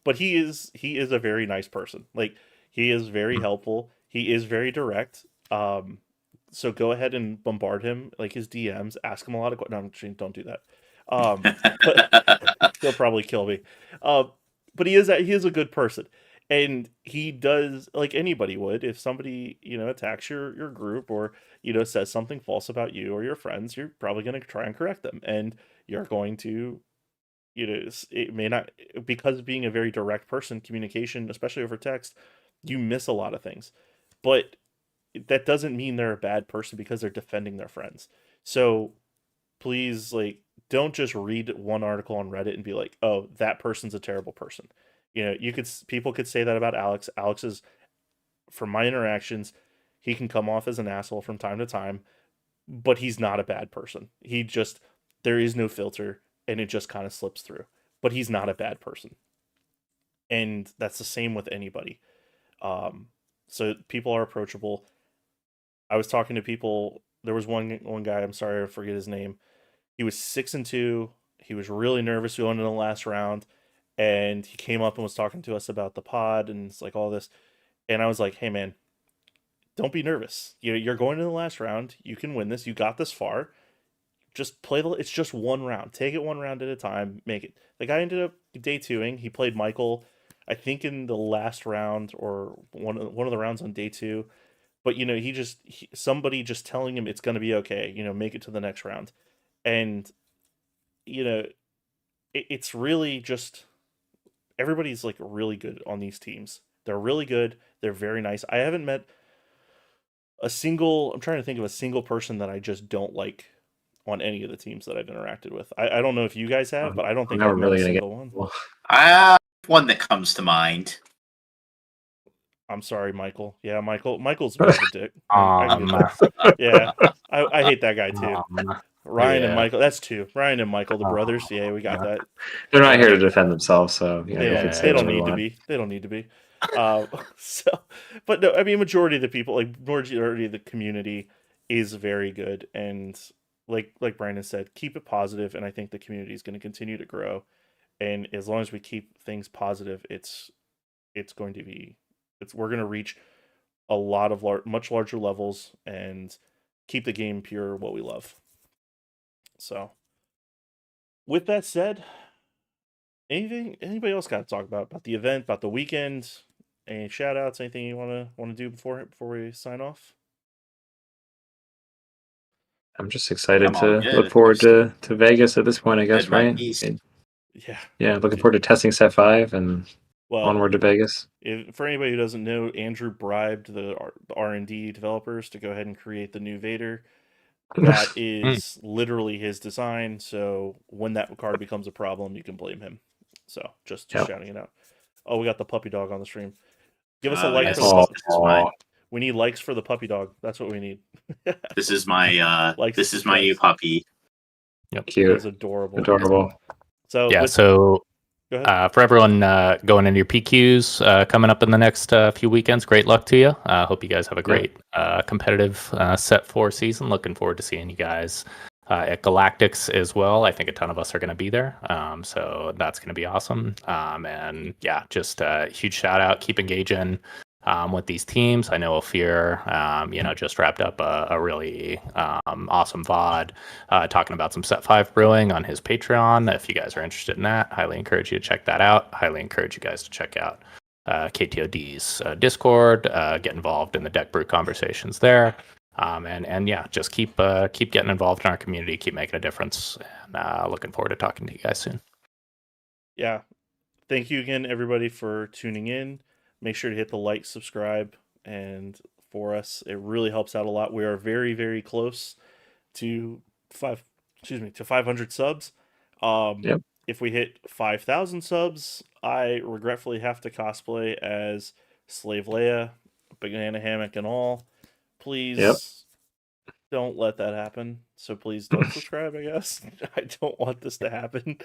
but he is a very nice person. Like, he is very helpful. He is very direct. So go ahead and bombard him, like his DMs. Ask him a lot of questions. No, don't do that. But he'll probably kill me. But he is a good person, and he does like anybody would. If somebody attacks your group or says something false about you or your friends, you're probably going to try and correct them, and you're going to it may not, because being a very direct person, communication, especially over text, you miss a lot of things, but that doesn't mean they're a bad person because they're defending their friends. So please, like, don't just read one article on Reddit and be like, oh, that person's a terrible person. People could say that about Alex. Alex is, from my interactions, he can come off as an asshole from time to time, but he's not a bad person. There is no filter, and it just kind of slips through. But he's not a bad person. And that's the same with anybody. So people are approachable. I was talking to people. There was one guy, I'm sorry, I forget his name. He was 6-2. He was really nervous going into the last round. And he came up and was talking to us about the pod and it's like all this. And I was like, hey, man, don't be nervous. You're going to the last round. You can win this. You got this far. Just play it's just one round. Take it one round at a time. Make it. The guy ended up day 2ing. He played Michael, I think, in the last round or one of the rounds on day 2. But somebody just telling him it's going to be okay. Make it to the next round. And it's really just everybody's like really good on these teams. They're really good. They're very nice. I haven't met I'm trying to think of a single person that I just don't like on any of the teams that I've interacted with. I don't know if you guys have, but I don't think I've met a single one. One that comes to mind. I'm sorry, Michael. Yeah, Michael's a bit of a dick. I can get that. Yeah, I hate that guy too. Ryan and Michael. That's 2. Ryan and Michael, the brothers. Yeah, we got that. They're not here to defend themselves, so they don't need to be. They don't need to be. But no, I mean, majority of the people, like majority of the community, is very good, and like Brandon said, keep it positive, and I think the community is going to continue to grow, and as long as we keep things positive, it's going to be, we're going to reach a lot of much larger levels and keep the game pure, what we love. So, with that said, anybody else got to talk about the event, about the weekend? Any shout outs? Anything you want to do before we sign off? I'm just excited to look forward to Vegas at this point, I guess, right? Yeah, looking forward to testing Set 5 and onward to Vegas. For anybody who doesn't know, Andrew bribed the R&D developers to go ahead and create the new Vader. That is literally his design, so when that card becomes a problem, you can blame him. So, just shouting it out. Oh, we got the puppy dog on the stream. Give us a like for the puppy. We need likes for the puppy dog. That's what we need. This is my new puppy. Yep. Cute. It's adorable. So yeah, for everyone going into your PQs coming up in the next few weekends, great luck to you. Hope you guys have a great competitive Set 4 season. Looking forward to seeing you guys at Galactics as well. I think a ton of us are going to be there, so that's going to be awesome. And yeah, just a huge shout out. Keep engaging with these teams. I know Ophir, just wrapped up a really awesome VOD talking about some Set 5 brewing on his Patreon. If you guys are interested in that, highly encourage you to check that out. Highly encourage you guys to check out KTOD's Discord, get involved in the deck brew conversations there. And yeah, just keep getting involved in our community, keep making a difference, and looking forward to talking to you guys soon. Yeah. Thank you again, everybody, for tuning in. Make sure to hit the like, subscribe, and for us, it really helps out a lot. We are very, very close to 500 subs. If we hit 5,000 subs, I regretfully have to cosplay as Slave Leia, banana hammock and all. Please don't let that happen. So please don't subscribe, I guess. I don't want this to happen.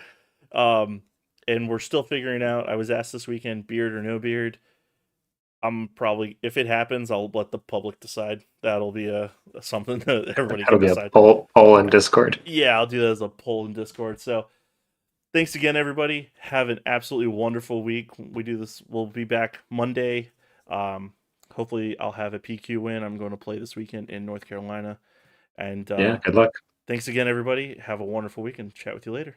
and we're still figuring out. I was asked this weekend, beard or no beard. I'm probably, if it happens, I'll let the public decide. That'll be a something that everybody That'll can be decide. a poll in Discord. Yeah, I'll do that as a poll in Discord. So thanks again, everybody. Have an absolutely wonderful week. We do this. We'll be back Monday. Hopefully, I'll have a PQ win. I'm going to play this weekend in North Carolina. And yeah, good luck. Thanks again, everybody. Have a wonderful week and chat with you later.